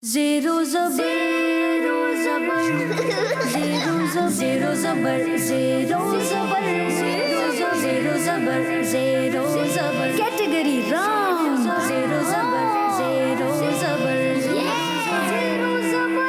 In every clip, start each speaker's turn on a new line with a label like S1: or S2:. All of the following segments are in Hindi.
S1: Zero zabar, zero zabar, zero zabar, zero zabar, zero zabar, zero zabar. Category wrong. Zero zabar, zero zabar, zero zabar.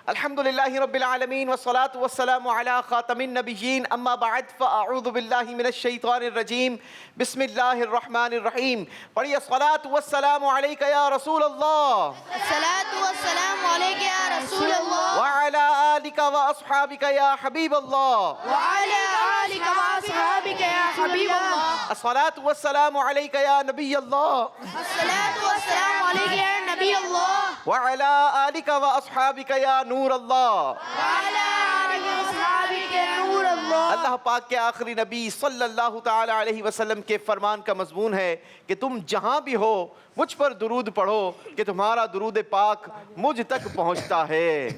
S2: अल्हम्दुलिल्लाहि रब्बिल आलमीन वस्सलातु वस्सलामु अला खातमिन नबिय्यीन अम्मा बअद फ़अऊज़ु बिल्लाहि मिनश शैतानिर रजीम बिस्मिल्लाहिर रहमानिर रहीम। पढ़िए सलातु वस्सलामु अलैका या रसूल अल्लाह
S3: अस्सलातु वस्सलामु अलैका या रसूल अल्लाह
S2: व अला आलिका व अस्हाबिका या हबीब अल्लाह
S3: व अला आलिका व अस्हाबिका या हबीब अल्लाह।
S2: अस्सलातु वस्सलामु अलैका या नबी अल्लाह
S3: अस्सलातु वस्सलामु अलैका या नबी अल्लाह
S2: व अला आलिका व अस्हाबिका या नूर अल्लाह।
S3: व अला आलिका व अस्हाबिका या नूर अल्लाह।
S2: अल्लाह पाक के आखिरी नबी सल्लल्लाहु ताला अलैहि वसल्लम के फरमान का मजमून है कि तुम जहाँ भी हो मुझ पर दुरूद पढ़ो कि तुम्हारा दुरूद पाक मुझ तक पहुँचता है।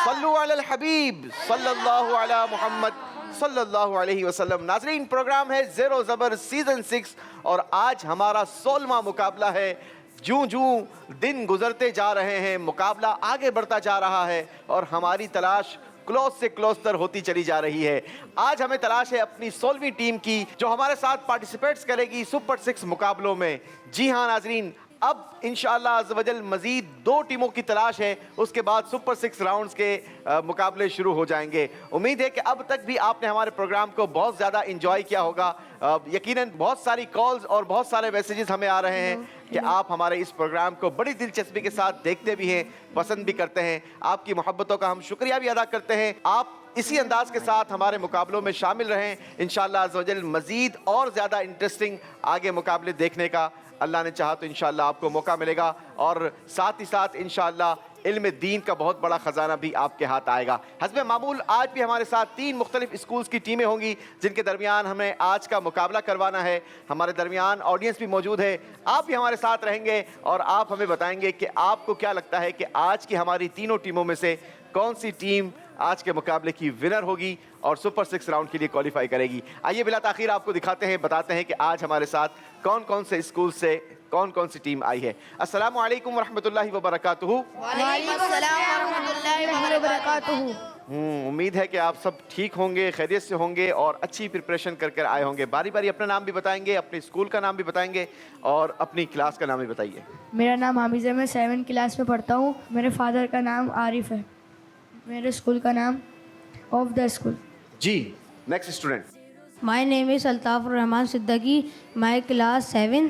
S2: सल्लु अलल हबीब सल्लल्लाहु अला मुहम्मद सल्लल्लाहु अलैहि वसल्लम। नाज़रीन, प्रोग्राम है ज़ेरो ज़बर सीज़न 6 और आज हमारा 16वां मुकाबला है। जूं जूं दिन गुजरते जा रहे हैं मुकाबला आगे बढ़ता जा रहा है और हमारी तलाश क्लोज से क्लोज तर होती चली जा रही है। आज हमें तलाश है अपनी 16वीं टीम की जो हमारे साथ पार्टिसिपेट्स करेगी सुपर 6 मुकाबलों में। जी हाँ नाजरीन, अब इंशाअल्लाह अज़्ज़वजल मज़ीद 2 टीमों की तलाश है, उसके बाद सुपर 6 राउंड्स के मुकाबले शुरू हो जाएंगे। उम्मीद है कि अब तक भी आपने हमारे प्रोग्राम को बहुत ज़्यादा इंजॉय किया होगा। यकीनन बहुत सारी कॉल्स और बहुत सारे मैसेजेस हमें आ रहे हैं कि आप हमारे इस प्रोग्राम को बड़ी दिलचस्पी के साथ देखते भी हैं, पसंद भी करते हैं। आपकी मोहब्बतों का हम शुक्रिया भी अदा करते हैं। आप इसी अंदाज के साथ हमारे मुकाबलों में शामिल रहें। इंशाअल्लाह अज़्ज़वजल मज़ीद और ज़्यादा इंटरेस्टिंग आगे मुकाबले देखने का अल्लाह ने चाहा तो इंशाअल्लाह आपको मौका मिलेगा और साथ ही साथ इंशाअल्लाह इल्म दीन का बहुत बड़ा ख़जाना भी आपके हाथ आएगा। हस्बे मामूल आज भी हमारे साथ 3 मुख्तलिफ स्कूल्स की टीमें होंगी जिनके दरमियान हमें आज का मुकाबला करवाना है। हमारे दरमियान ऑडियंस भी मौजूद है, आप भी हमारे साथ रहेंगे और आप हमें बताएंगे कि आपको क्या लगता है कि आज की हमारी तीनों टीमों में से कौन सी टीम आज के मुकाबले की विनर होगी और सुपर 6 राउंड के लिए क्वालिफाई करेगी। आइए बिला ताखीर आपको दिखाते हैं, बताते हैं कि आज हमारे साथ कौन कौन से स्कूल से कौन कौन सी टीम आई है। अस्सलामु अलैकुम वरहमतुल्लाहि वबरकातुहू।
S3: वालेकुम अस्सलाम वरहमतुल्लाहि वबरकातुहू।
S2: उम्मीद है कि आप सब ठीक होंगे, खैरियत से होंगे और अच्छी प्रिपरेशन कर कर आए होंगे। बारी बारी अपना नाम भी बताएंगे, अपने स्कूल का नाम भी बताएंगे और अपनी क्लास का नाम भी बताइए।
S4: मेरा नाम हामिज़ है, मैं 7 क्लास में पढ़ता हूँ। मेरे फादर का नाम आरिफ है। मेरे स्कूल का नाम ऑफ द स्कूल।
S2: जी, next student.
S5: My name is Altafur Rahman Siddiqui. My class 7.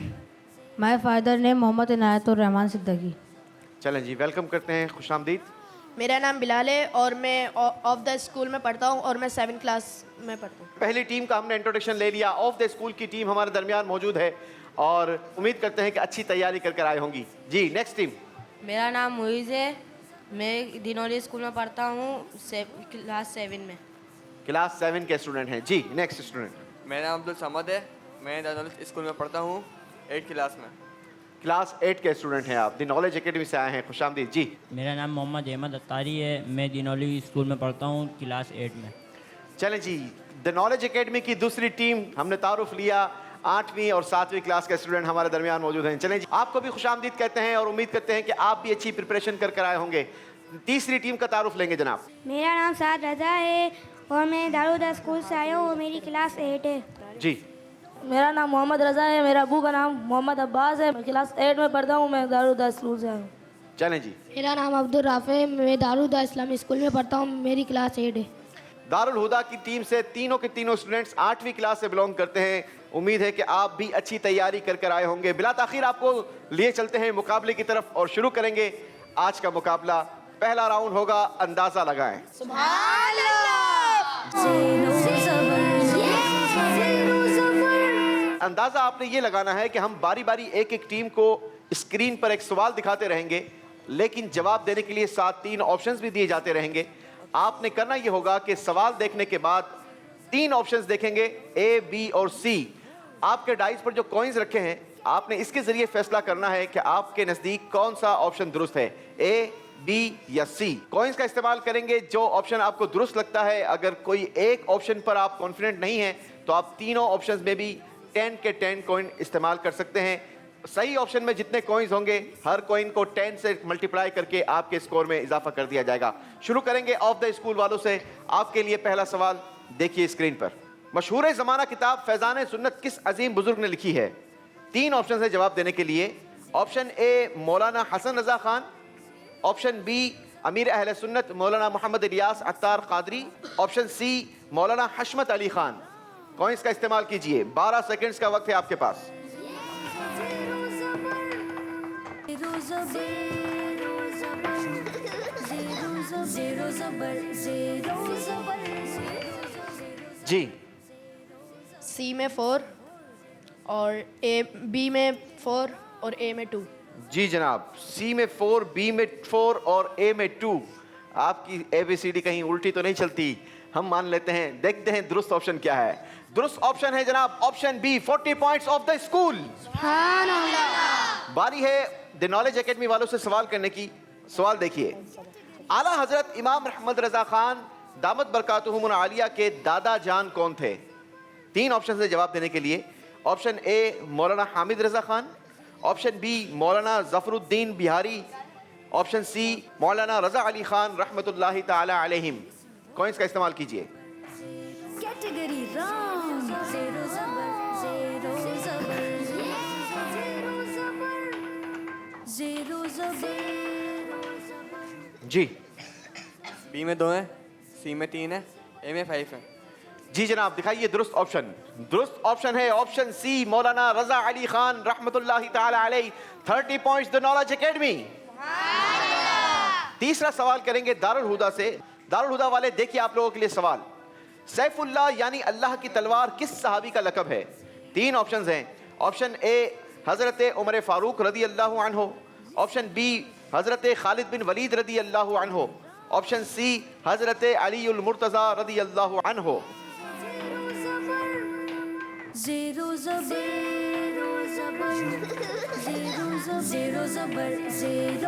S5: My father name Mohammad Inayatur Rahman Siddiqui.
S2: चलें जी, वेलकम करते हैं, खुशामदीद।
S3: मेरा नाम बिलाल है और मैं ऑफ द स्कूल में पढ़ता हूँ और मैं 7 क्लास में पढ़ता हूँ।
S2: पहली टीम का हमने इंट्रोडक्शन ले लिया। ऑफ द स्कूल की टीम हमारे दरमियान मौजूद है और उम्मीद करते हैं कि अच्छी तैयारी कर कर आए होंगी। जी, नेक्स्ट टीम।
S5: मेरा नाम मुइज़ है, मैं दिनौली स्कूल में पढ़ता हूँ क्लास 7 में।
S2: क्लास 7 के स्टूडेंट हैं। जी, नेक्स्ट स्टूडेंट।
S6: मेरा नाम अब्दुल समद है, मैं दारुल स्कूल में पढ़ता हूँ 8 क्लास में।
S2: क्लास 8 के स्टूडेंट हैं आप, दी नॉलेज एकेडमी से आए हैं। खुशामदीद। जी,
S7: मेरा नाम मोहम्मद अहमद अत्तारी है, मैं दिनौली स्कूल में पढ़ता हूँ क्लास 8 में।
S2: चलें जी, द नॉलेज एकेडमी की दूसरी टीम हमने तारुफ लिया। 8वीं और 7वीं क्लास के स्टूडेंट हमारे दरमियान मौजूद हैं। चलें जी, आपको भी खुशामदीद कहते हैं और उम्मीद करते हैं कि आप भी अच्छी प्रिपरेशन कर कर आए होंगे। तीसरी टीम का तारुफ लेंगे जनाब।
S8: मेरा नाम साद रजा है और मैं दारूदा स्कूल से आया हूँ। मेरी क्लास 8 है।
S2: जी,
S4: मेरा नाम मोहम्मद रज़ा है। मेरा अबू का नाम मोहम्मद अब्बास है। मैं क्लास 8 में पढ़ता हूँ। मैं दारूदा स्कूल से आया हूँ।
S2: चलें जी।
S8: मेरा नाम अब्दुल राफ़े है। मैं दारूदा इस्लामी स्कूल में पढ़ता हूँ। मेरी क्लास 8 है।
S2: दारुल हुदा की टीम से तीनों के तीनों स्टूडेंट्स 8वीं क्लास से बिलोंग करते हैं। उम्मीद है कि आप भी अच्छी तैयारी कर कर आए होंगे। बिला ताखीर आपको लिए चलते हैं मुकाबले की तरफ और शुरू करेंगे आज का मुकाबला। पहला राउंड होगा अंदाजा लगाएं।
S3: सुभान अल्लाह।
S1: Zero zabar, zero zabar.
S2: अंदाजा आपने ये लगाना है कि हम बारी बारी एक एक टीम को स्क्रीन पर एक सवाल दिखाते रहेंगे, लेकिन जवाब देने के लिए साथ 3 ऑप्शंस भी दिए जाते रहेंगे। आपने करना ये होगा कि सवाल देखने के बाद 3 ऑप्शंस देखेंगे, ए, बी और सी। आपके डाइस पर जो कॉइन्स रखे हैं, आपने इसके जरिए फैसला करना है कि आपके नज़दीक कौन सा ऑप्शन दुरुस्त है, ए, बी या सी। कॉइन्स का इस्तेमाल करेंगे जो ऑप्शन आपको दुरुस्त लगता है। अगर कोई एक ऑप्शन पर आप कॉन्फिडेंट नहीं हैं तो आप तीनों ऑप्शंस में भी 10 के 10 कॉइन इस्तेमाल कर सकते हैं। सही ऑप्शन में जितने कॉइन्स होंगे हर कॉइन को 10 से मल्टीप्लाई करके आपके स्कोर में इजाफा कर दिया जाएगा। शुरू करेंगे ऑफ द स्कूल वालों से। आपके लिए पहला सवाल देखिए स्क्रीन पर। मशहूर ज़माना किताब फैज़ान सुन्नत किस अजीम बुजुर्ग ने लिखी है? 3 ऑप्शन है जवाब देने के लिए। ऑप्शन ए मौलाना हसन रजा खान, ऑप्शन बी अमीर अहले सुन्नत मौलाना मोहम्मद इलियास अत्तार कादरी, ऑप्शन सी मौलाना हशमत अली खान। कॉइन्स का इस्तेमाल कीजिए, 12 सेकंड्स का वक्त है आपके पास। जी
S3: सी में 4 और बी में 4 और ए में 2।
S2: जी जनाब, सी में 4, बी में 4 और ए में 2। आपकी ABCD कहीं उल्टी तो नहीं चलती, हम मान लेते हैं। देखते हैं दुरुस्त ऑप्शन क्या है। दुरुस्त ऑप्शन है जनाब option B, 40 points of the school. बारी है द नॉलेज एकेडमी वालों से सवाल करने की। सवाल देखिए, आला हजरत इमाम रहमत रजा खान दामत बरकातुहुमुल आलिया के दादा जान कौन थे? 3 ऑप्शन है जवाब देने के लिए। ऑप्शन ए मौलाना हामिद रजा खान, ऑप्शन बी मौलाना जफरुद्दीन बिहारी, ऑप्शन सी मौलाना रजा अली खान रहमतुल्लाहि ताला अलैहिम। कॉइन्स का इस्तेमाल कीजिए।
S1: कैटेगरी राउंड ज़ेरो ज़बर ज़ेरो ज़बर ज़ेरो ज़बर।
S2: जी
S6: बी में 2 है, सी में 3 है, ए में 5 है।
S2: जी जनाब, दिखाइए दुरुस्त ऑप्शन। दुरुस्त ऑप्शन है ऑप्शन सी मौलाना रजा अली खान रहमतुल्लाहि ताला अलैहि। 30 पॉइंट्स द नॉलेज एकेडमी। तीसरा सवाल करेंगे दारुल हुदा से। दारुल हुदा वाले देखिए आप लोगों के लिए सवाल। सैफुल्लाह यानी अल्लाह की तलवार किस सहाबी का लक़ब है? 3 ऑप्शंस हैं। ऑप्शन ए हजरत उमर फारूक रदी अल्लाह अन्हु, ऑप्शन बी हजरत खालिद बिन वलीद रदी अल्लाह अन्हु, ऑप्शन सी हजरत अली उल मुर्तज़ा रदी अल्लाह अन्हु।
S1: ज़ेरो ज़बर ज़ेरो ज़बर ज़ेरो ज़बर ज़ेरो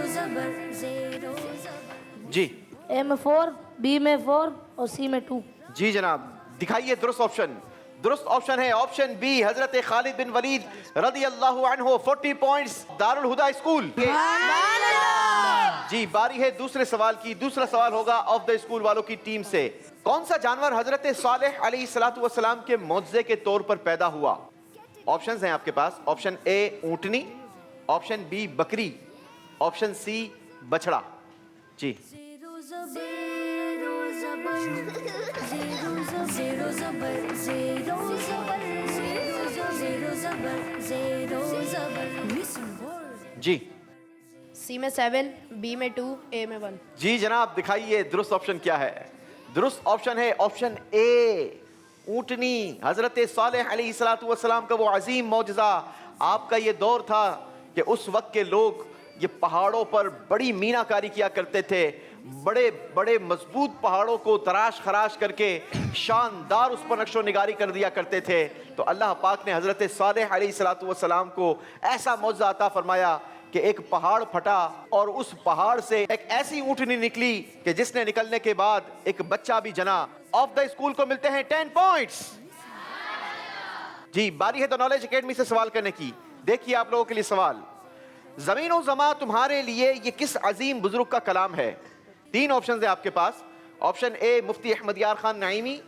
S1: ज़बर ज़ेरो ज़बर।
S2: जी
S5: ए में 4, बी में 4 और सी में 2।
S2: जी जनाब, दिखाइए दुरुस्त ऑप्शन। दुरुस्त ऑप्शन है ऑप्शन बी हजरत खालिद बिन वलीद रदी अल्लाह अन्हु। 40 पॉइंट्स दारुल हुदा स्कूल। जी बारी है दूसरे सवाल की। दूसरा सवाल होगा ऑफ द स्कूल वालों की टीम से। कौन सा जानवर हजरत सालेह अलैहिस्सलातु वस्सलाम के मौजज़े के तौर पर पैदा हुआ? ऑप्शंस हैं आपके पास। ऑप्शन ए ऊंटनी, ऑप्शन बी बकरी, ऑप्शन सी बछड़ा। जी
S1: ज़ेरो ज़बर ज़ेरो ज़बर ज़ेरो ज़बर ज़ेरो ज़बर ज़ेरो ज़बर। Listen word.
S2: जी
S3: सी में 7, बी में 2, ए में 1।
S2: जी जनाब, दिखाइए दुरुस्त ऑप्शन क्या है। दुरुस्त ऑप्शन है ऑप्शन ए ऊंटनी। हजरत सालेह अलैहिस्सलातु वस्सलाम का वो अजीम मौजज़ा। आपका ये दौर था कि उस वक्त के लोग ये पहाड़ों पर बड़ी मीनाकारी किया करते थे। बड़े बड़े मजबूत पहाड़ों को तराश खराश करके शानदार उस पर नक्शो निगारी कर दिया करते थे। तो अल्लाह पाक ने हजरत सालेह अलैहिस्सलातु वस्सलाम को ऐसा मौजज़ा अता फरमाया कि एक पहाड़ फटा और उस पहाड़ से एक ऐसी ऊंटनी निकली कि जिसने निकलने के बाद एक बच्चा भी जना। ऑफ द स्कूल को मिलते हैं 10 पॉइंट्स। जी बारी है तो नॉलेज एकेडमी से सवाल करने की। देखिए आप लोगों के लिए सवाल। जमीन और ज़मा तुम्हारे लिए ये किस अजीम बुजुर्ग का कलाम है? 3 ऑप्शन है आपके पास। ऑप्शन ए मुफ्ती अहमद यार खान नईमी,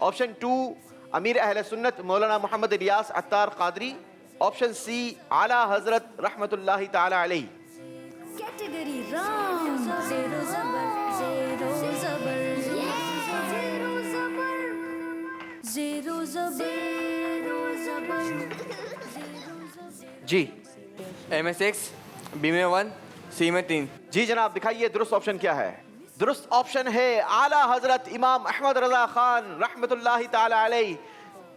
S2: ऑप्शन 2 अमीर अहले सुन्नत मौलाना मोहम्मद इलियास अत्तार कादरी, ऑप्शन सी आला हजरत रहमतुल्लाहि ताला अलैहि।
S1: कैटेगरी राउंड ज़ेरो ज़बर ज़ेरो ज़बर ज़ेरो ज़बर ज़ेरो ज़बर।
S2: जी
S6: ए में 6, बी में 1, सी में 3।
S2: जी जनाब, दिखाइए दुरुस्त ऑप्शन क्या है। दुरुस्त ऑप्शन है आला हजरत इमाम अहमद रजा खान रहमतुल्लाहि ताला अलैहि।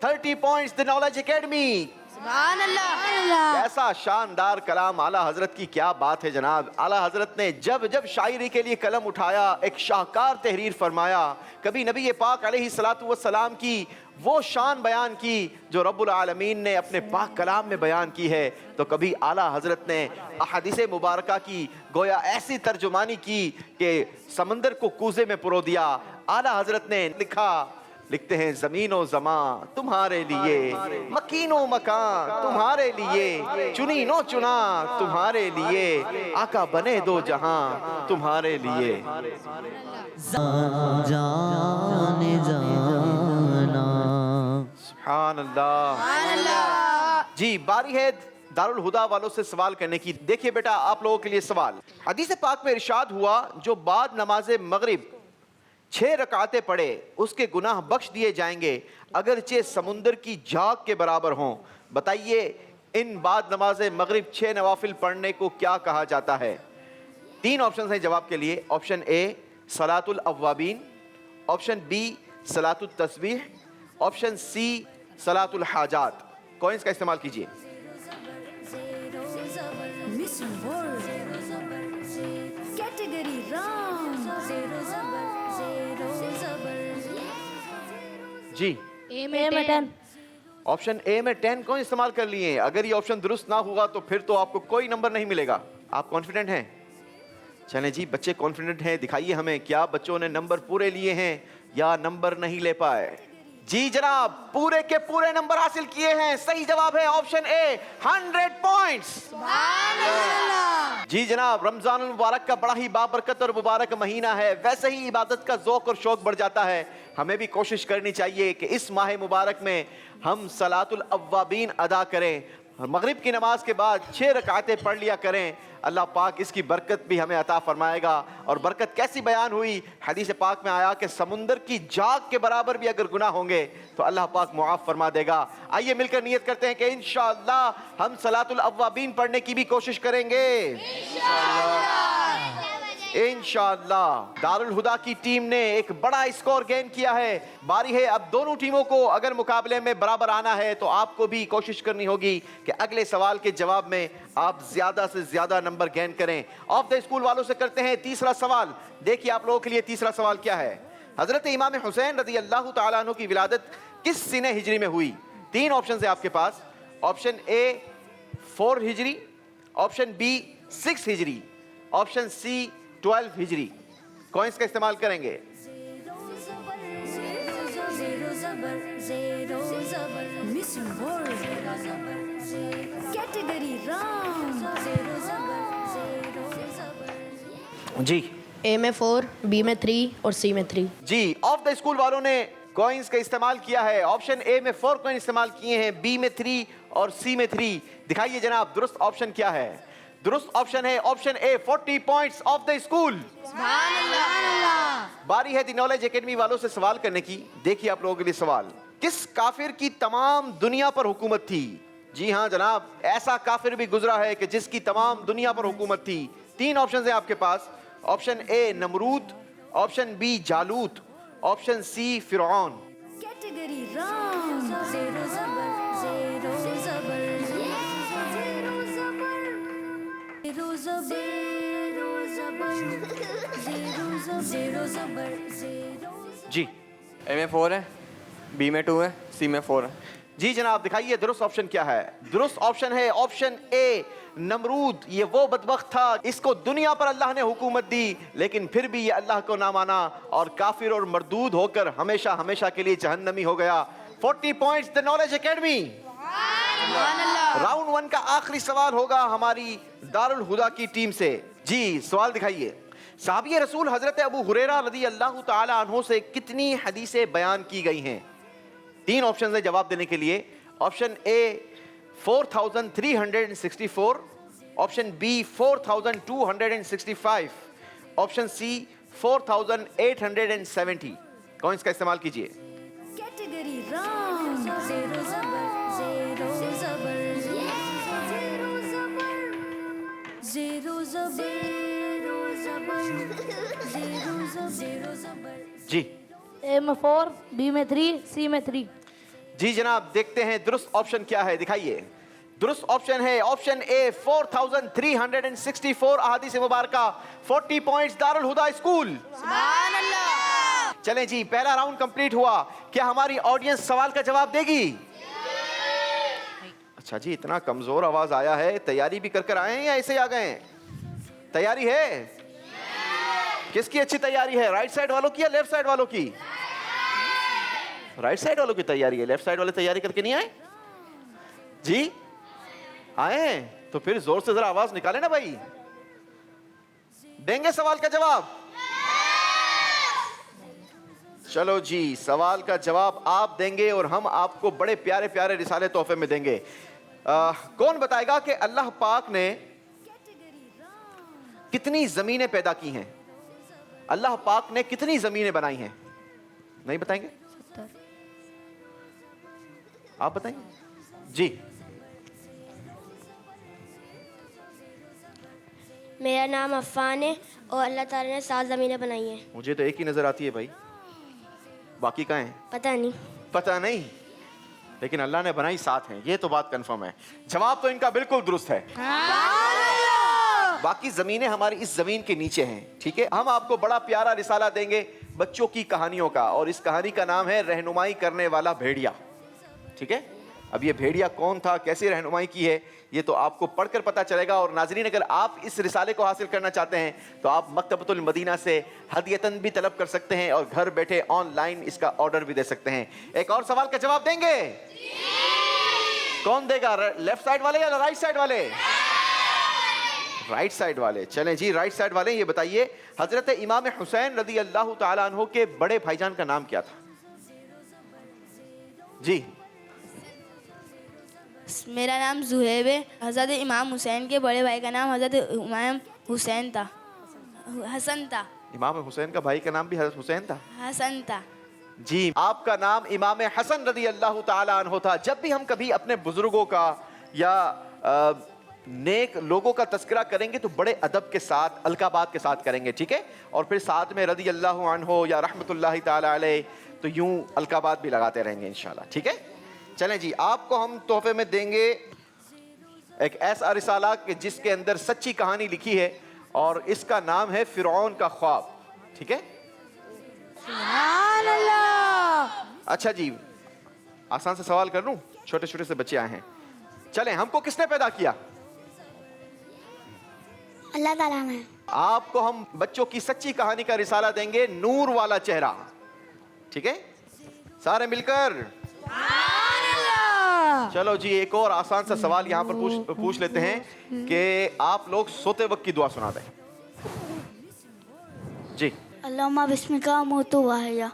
S2: 30 पॉइंट्स द नॉलेज एकेडमी।
S3: सुभान अल्लाह।
S2: ऐसा शानदार कलाम आला हजरत की, क्या बात है जनाब। आला हजरत ने जब जब शायरी के लिए कलम उठाया एक शाहकार तहरीर फरमाया। कभी नबी पाक अलैहिस्सलातु वस्सलाम की वो शान बयान की जो रब्बुल आलमीन ने अपने पाक कलाम में बयान की है, तो कभी आला हजरत ने अहादीस मुबारका की गोया ऐसी तर्जुमानी की कि समंदर को कूजे में पुरो दिया। आला हजरत ने लिखा लिखते हैं ज़मीनो ज़मा तुम्हारे लिए, मकीनो मकान तुम्हारे लिए, चुनी नो चुना तुम्हारे लिए, आका बने दो जहां तुम्हारे लिए।
S9: जाने जाना।
S2: सुभान अल्लाह। जी बारी है दारुल हुदा वालों से सवाल करने की। देखिए बेटा आप लोगों के लिए सवाल। हदीस पाक में इरशाद हुआ जो बाद नमाज मगरिब 6 रकातें पढ़े उसके गुनाह बख्श दिए जाएंगे अगरचे समुंदर की झाग के बराबर हों। बताइए इन बाद नमाज मगरिब 6 नवाफिल पढ़ने को क्या कहा जाता है? 3 ऑप्शन हैं जवाब के लिए। ऑप्शन ए सलातुल अव्वाबीन, ऑप्शन बी सलातुल तस्बीह, ऑप्शन सी सलातुल हाजात। कॉइंस का इस्तेमाल कीजिए।
S1: Missing word. Category wrong.
S2: जी
S5: ए में 10।
S2: ऑप्शन ए में 10 कौन इस्तेमाल कर लिए हैं? अगर ये ऑप्शन दुरुस्त ना हुआ तो फिर तो आपको कोई नंबर नहीं मिलेगा। आप कॉन्फिडेंट हैं? चलें जी बच्चे कॉन्फिडेंट हैं, दिखाइए हमें क्या बच्चों ने नंबर पूरे लिए हैं या नंबर नहीं ले पाए। जी जनाब पूरे के पूरे नंबर हासिल किए हैं। सही जवाब है ऑप्शन ए 100 पॉइंट्स। जी जनाब रमजान मुबारक का बड़ा ही बाबरकत और मुबारक महीना है, वैसे ही इबादत का ज़ौक़ और शौक़ बढ़ जाता है। हमें भी कोशिश करनी चाहिए कि इस माह मुबारक में हम सलातुल अव्वाबीन अदा करें, मगरिब की नमाज के बाद 6 रकातें पढ़ लिया करें। अल्लाह पाक इसकी बरकत भी हमें अता फरमाएगा। और बरकत कैसी बयान हुई? हदीस पाक में आया कि समुंदर की झाग के बराबर भी अगर गुनाह होंगे तो अल्लाह पाक मुआफ़ फरमा देगा। आइए मिलकर नियत करते हैं कि इंशाअल्लाह हम सलातुल अव्वाबीन पढ़ने की भी कोशिश करेंगे इंशाअल्लाह। दारुल हुदा की टीम ने एक बड़ा स्कोर गेन किया है। बारी है अब दोनों टीमों को अगर मुकाबले में बराबर आना है तो आपको भी कोशिश करनी होगी कि अगले सवाल के जवाब में आप ज्यादा से ज्यादा नंबर गेन करें। ऑफ द स्कूल वालों से करते हैं तीसरा सवाल। देखिए आप लोगों के लिए तीसरा सवाल क्या है। हजरत इमाम हुसैन रज़ी अल्लाह तआला अन्हु की विलादत किस सीने हिजरी में हुई? 3 ऑप्शन है आपके पास। ऑप्शन ए 4 हिजरी, ऑप्शन बी 6 हिजरी, ऑप्शन सी 12 हिजरी। कॉइंस का इस्तेमाल करेंगे।
S1: Missing word. Category wrong.
S2: जी
S3: ए में 4, बी में 3 और सी में 3।
S2: जी ऑफ द स्कूल वालों ने कॉइंस का इस्तेमाल किया है। ऑप्शन ए में 4 कॉइन इस्तेमाल किए हैं, बी में 3 और सी में 3। दिखाइए जनाब दुरुस्त ऑप्शन क्या है? दुरुस्त ऑप्शन है option A 40 points of the school. बारी है दी नॉलेज एकेडमी वालों से सवाल करने की। देखिए आप लोगों के लिए सवाल। किस काफिर की तमाम दुनिया पर हुकूमत थी? जी हाँ जनाब ऐसा काफिर भी गुजरा है कि जिसकी तमाम दुनिया पर हुकूमत थी। 3 ऑप्शन है आपके पास। ऑप्शन ए नमरूद, ऑप्शन बी जालूत, ऑप्शन सी फिरौन।
S1: Category wrong. Zero zabar. Zero zabar. Zero zabar. Zero zabar. Zero zabar. Zero.
S2: जी
S6: ए में 4 है, बी में 2 है, सी में 4 है।
S2: जी जनाब दिखाइए दुरुस्त ऑप्शन क्या है? दुरुस्त ऑप्शन है ऑप्शन ए नमरूद। ये वो बदबख्त था इसको दुनिया पर अल्लाह ने हुकूमत दी लेकिन फिर भी ये अल्लाह को ना माना और काफिर और मरदूद होकर हमेशा हमेशा के लिए जहन्नमी हो गया। 40 points the knowledge academy. Round 1 का आखिरी सवाल होगा हमारी दारुल हुदा की टीम से। जी सवाल दिखाइए। साहबी रसूल हजरत अबू हुरैरा रज़ी अल्लाह तआला अन्हु से कितनी हदीसें बयान की गई हैं? 3 ऑप्शन है जवाब देने के लिए। Option A 4364, option B 4265, option C 4870। कौन इसका इस्तेमाल कीजिए।
S1: Category wrong. Zero zabar. Zero zabar. Zero zabar. Zero zabar. Zero zabar.
S2: जी
S5: ए में 4, बी में 3, सी में 3।
S2: जी जनाब देखते हैं दुरुस्त ऑप्शन क्या है। दिखाइए दुरुस्त ऑप्शन है ऑप्शन ए 4364 अहादीस मुबारका। 40 पॉइंट्स दारुल हुदा स्कूल। सुभान अल्लाह। चलें जी पहला राउंड कंप्लीट हुआ। क्या हमारी ऑडियंस सवाल का जवाब देगी? अच्छा जी इतना कमजोर आवाज आया है। तैयारी भी कर आए हैं या ऐसे ही आ गए हैं? तैयारी है? किसकी अच्छी तैयारी है? राइट साइड वालों की या लेफ्ट साइड वालों की? राइट साइड वालों की तैयारी है, लेफ्ट साइड वाले तैयारी करके नहीं आए जी? आए हैं तो फिर जोर से जरा आवाज निकाले ना भाई। देंगे सवाल का जवाब? चलो जी, सवाल का जवाब आप देंगे और हम आपको बड़े प्यारे प्यारे रिसाले तोहफे में देंगे। कौन बताएगा कि अल्लाह पाक ने कितनी जमीनें पैदा की हैं? अल्लाह पाक ने कितनी जमीनें बनाई हैं? नहीं बताएंगे? आप बताएंगे जी?
S8: मेरा नाम अफ़ान है और अल्लाह ताला ने 7 ज़मीनें बनाई हैं।
S2: मुझे तो एक ही नजर आती है भाई, बाकी कहाँ हैं?
S8: पता नहीं।
S2: पता नहीं, लेकिन अल्लाह ने बनाई 7 हैं, ये तो बात कंफर्म है। जवाब तो इनका बिल्कुल दुरुस्त है। बाकी जमीनें हमारी इस जमीन के नीचे हैं, ठीक है। हम आपको बड़ा प्यारा रिसाला देंगे बच्चों की कहानियों का, और इस कहानी का नाम है रहनुमाई करने वाला भेड़िया, ठीक है। अब ये भेड़िया कौन था, कैसी रहनुमाई की है, ये तो आपको पढ़कर पता चलेगा। और नाजरीन, अगर आप इस रिसाले को हासिल करना चाहते हैं तो आप मकतबतुल मदीना से हदियतन भी तलब कर सकते हैं और घर बैठे ऑनलाइन इसका ऑर्डर भी दे सकते हैं। एक और सवाल का जवाब देंगे? कौन देगा, लेफ्ट साइड वाले या राइट साइड वाले? राइट साइड वाले। चलें जी, राइट साइड वाले ये बताइए, हजरत इमाम हुसैन रदी अल्लाह ताला अन्हु के बड़े भाईजान का नाम क्या था जी?
S10: मेरा नाम जुहैब है। हज़रत इमाम हुसैन के बड़े भाई का नाम हज़रत इमाम हुसैन था, हसन था।
S2: इमाम हुसैन का भाई का नाम भी हजरत हुसैन था?
S10: हसन था
S2: जी। आपका नाम इमाम हसन रदी अल्लाह ताला अन्हु था। जब भी हम कभी अपने बुजुर्गों का या नेक लोगों का तस्करा करेंगे तो बड़े अदब के साथ, अलकाबात के साथ करेंगे, ठीक है। और फिर साथ में रदी अल्लाह अन्हु या रहमतुल्लाहि ताला अलैह, तो यूं अलकाबात भी लगाते रहेंगे इंशाल्लाह, ठीक है। चलें जी, आपको हम तोहफे में देंगे एक ऐसा रिसाला कि जिसके अंदर सच्ची कहानी लिखी है और इसका नाम है फिरौन का ख्वाब, ठीक है। अच्छा जी, आसान से सवाल कर लूं, छोटे छोटे से बच्चे आए हैं। चलें, हमको किसने पैदा किया?
S8: अल्लाह ताला ने।
S2: आपको हम बच्चों की सच्ची कहानी का रिसाला देंगे, नूर वाला चेहरा, ठीक है। सारे मिलकर चलो जी, एक और आसान सा सवाल यहाँ पर पूछ लेते हैं कि आप लोग सोते वक्त की दुआ सुना दें जी।
S8: अल्लाहुम्मा बिस्मिका अमूतु व अहया।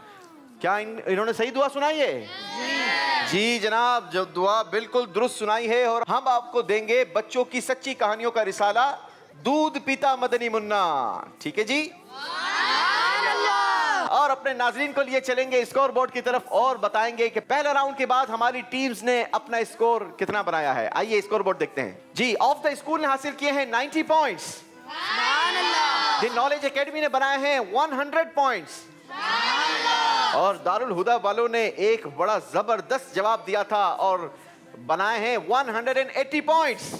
S2: क्या इन्होंने सही दुआ सुनाई है? जी जनाब, जो दुआ बिल्कुल दुरुस्त सुनाई है। और हम आपको देंगे बच्चों की सच्ची कहानियों का रिसाला, दूध पीता मदनी मुन्ना, ठीक है जी। और अपने नाजरीन को लिए चलेंगे स्कोर बोर्ड की तरफ और बताएंगे कि पहले राउंड के बाद हमारी टीम्स ने अपना स्कोर कितना बनाया है। आइए स्कोर बोर्ड देखते हैं जी। ऑफ द स्कूल ने हासिल किए हैं 90 पॉइंट्स। द नॉलेज एकेडमी ने बनाए हैं 100 पॉइंट्स। और दारुल हुदा वालों ने एक बड़ा जबरदस्त जवाब दिया था और बनाए हैं 180 पॉइंट्स।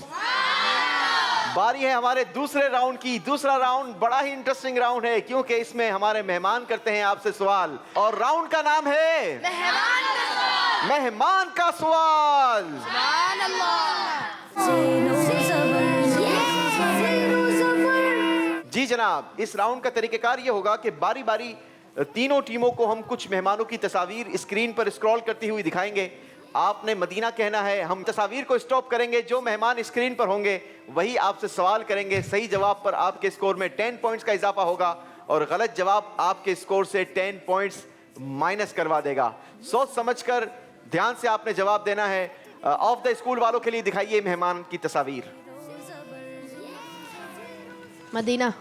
S2: बारी है हमारे दूसरे राउंड की। दूसरा राउंड बड़ा ही इंटरेस्टिंग राउंड है क्योंकि इसमें हमारे मेहमान करते हैं आपसे सवाल, और राउंड का नाम है मेहमान का सवाल। जी जनाब, इस राउंड का तरीकेकार ये होगा कि बारी बारी तीनों टीमों को हम कुछ मेहमानों की तस्वीर स्क्रीन पर स्क्रॉल करती हुई दिखाएंगे। आपने मदीना कहना है, हम तस्वीर को स्टॉप करेंगे, जो मेहमान स्क्रीन पर होंगे वही आपसे सवाल करेंगे। सही जवाब पर आपके स्कोर में 10 पॉइंट्स का इजाफा होगा और गलत जवाब आपके स्कोर से 10 पॉइंट्स माइनस करवा देगा। सोच समझकर ध्यान से आपने जवाब देना है। ऑफ द स्कूल वालों के लिए दिखाइए मेहमान की तस्वीर।
S3: मदीना।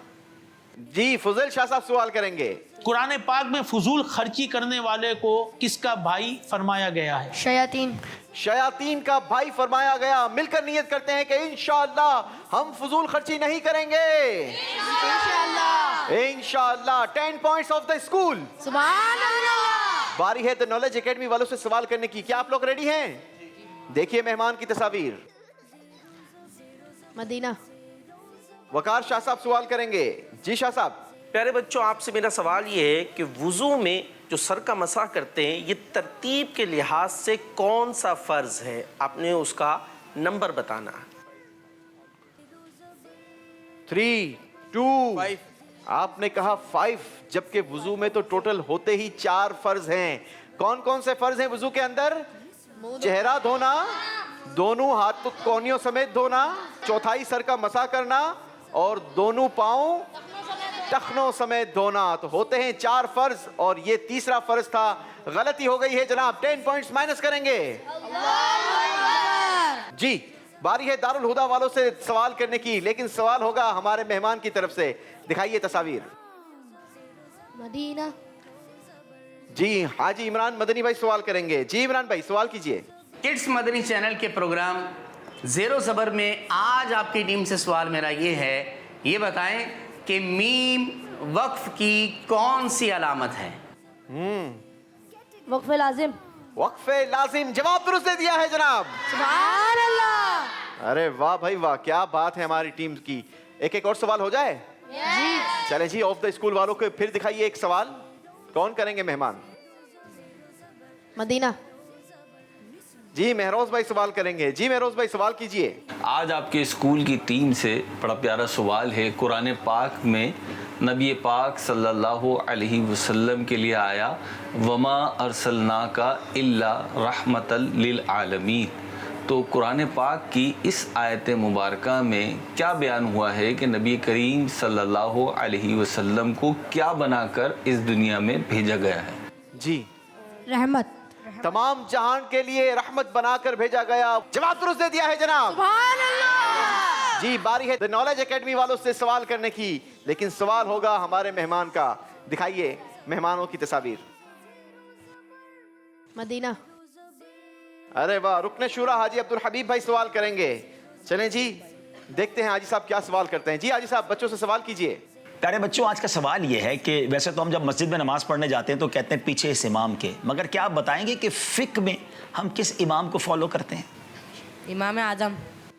S2: जी फुजैल शाह साहब सवाल करेंगे।
S11: कुरान पाक में फजूल खर्ची करने वाले को किसका भाई फरमाया गया है?
S3: शयातीन।
S2: शयातीन का भाई फरमाया गया। मिलकर नियत करते हैं कि इंशाअल्लाह हम फजूल खर्ची नहीं करेंगे। इंशाअल्लाह 10 पॉइंट्स ऑफ द स्कूल।
S3: सुभान अल्लाह।
S2: बारी है द नॉलेज एकेडमी वालों से सवाल करने की। क्या आप लोग रेडी हैं? देखिए मेहमान की तस्वीर।
S3: मदीना।
S2: वकार शाह साहब सवाल करेंगे। जी शाह साहब।
S12: प्यारे बच्चों, आपसे मेरा सवाल ये है कि वुजू में जो सर का मसा करते हैं, ये तरतीब के लिहाज से कौन सा फ़र्ज है? आपने उसका नंबर बताना।
S2: 3, 2, 5। आपने कहा 5, जबकि वुजू में तो टोटल होते ही 4 फर्ज हैं। कौन कौन से फर्ज हैं वुजू के अंदर? चेहरा धोना, दोनों हाथ कोहनियों समेत धोना, चौथाई सर का मसा करना और दोनों पाँव टखनों समेत धोना। तो होते हैं 4 फर्ज और ये तीसरा फर्ज था। गलती हो गई है जनाब, 10 पॉइंट्स माइनस करेंगे। जी, बारी है दारुल हुदा वालों से सवाल करने की, लेकिन सवाल होगा हमारे मेहमान की तरफ से। दिखाइए तस्वीर।
S3: मदीना।
S2: जी, हाजी इमरान मदनी भाई सवाल करेंगे। जी इमरान भाई सवाल कीजिए।
S13: किड्स मदनी चैनल के प्रोग्राम ज़ेरो ज़बर में आज आपकी टीम से सवाल मेरा ये है, ये बताएं कि मीम वक्फ की कौन सी अलामत है?
S5: वक्फ़े लाजिम।
S2: वक्फे लाजिम, जवाब दुरुस्त दे दिया है जनाब।
S3: सुभान अल्लाह।
S2: अरे वाह भाई वाह, क्या बात है हमारी टीम की। एक और सवाल हो जाए जी। चले जी, ऑफ द स्कूल वालों को फिर दिखाइए एक सवाल। कौन करेंगे मेहमान?
S3: मदीना।
S2: जी महरोज भाई सवाल करेंगे। जी महरोज भाई सवाल कीजिए।
S14: आज आपके स्कूल की टीम से बड़ा प्यारा सवाल है। कुरान पाक में नबी पाक सल्लल्लाहु अलैहि वसल्लम के लिए आया वमा अरसलना का इल्ला रहमतल लिल आलमीन। तो कुरान पाक की इस आयत मुबारका में क्या बयान हुआ है कि नबी करीम सल्लल्लाहु अलैहि वसल्लम को क्या बनाकर इस दुनिया में भेजा गया है?
S2: जी,
S5: रहमत।
S2: तमाम जहान के लिए रहमत बनाकर भेजा गया। जवाब दुरुस्त दे दिया है जनाब।
S3: सुभान अल्लाह।
S2: जी, बारी है द नॉलेज एकेडमी वालों से सवाल करने की, लेकिन सवाल होगा हमारे मेहमान का। दिखाइए मेहमानों की तस्वीर।
S3: मदीना।
S2: अरे वाह, रुकने शूरा हाजी अब्दुल हबीब भाई सवाल करेंगे। चलें जी, देखते हैं हाजी साहब क्या सवाल करते हैं। जी हाजी साहब, बच्चों से सवाल कीजिए।
S15: प्यारे बच्चों, आज का सवाल ये है कि वैसे तो हम जब मस्जिद में नमाज पढ़ने जाते हैं तो कहते हैं पीछे इस इमाम के, मगर क्या आप बताएंगे कि फिक में हम किस इमाम को फॉलो करते हैं?
S3: इमाम आजम।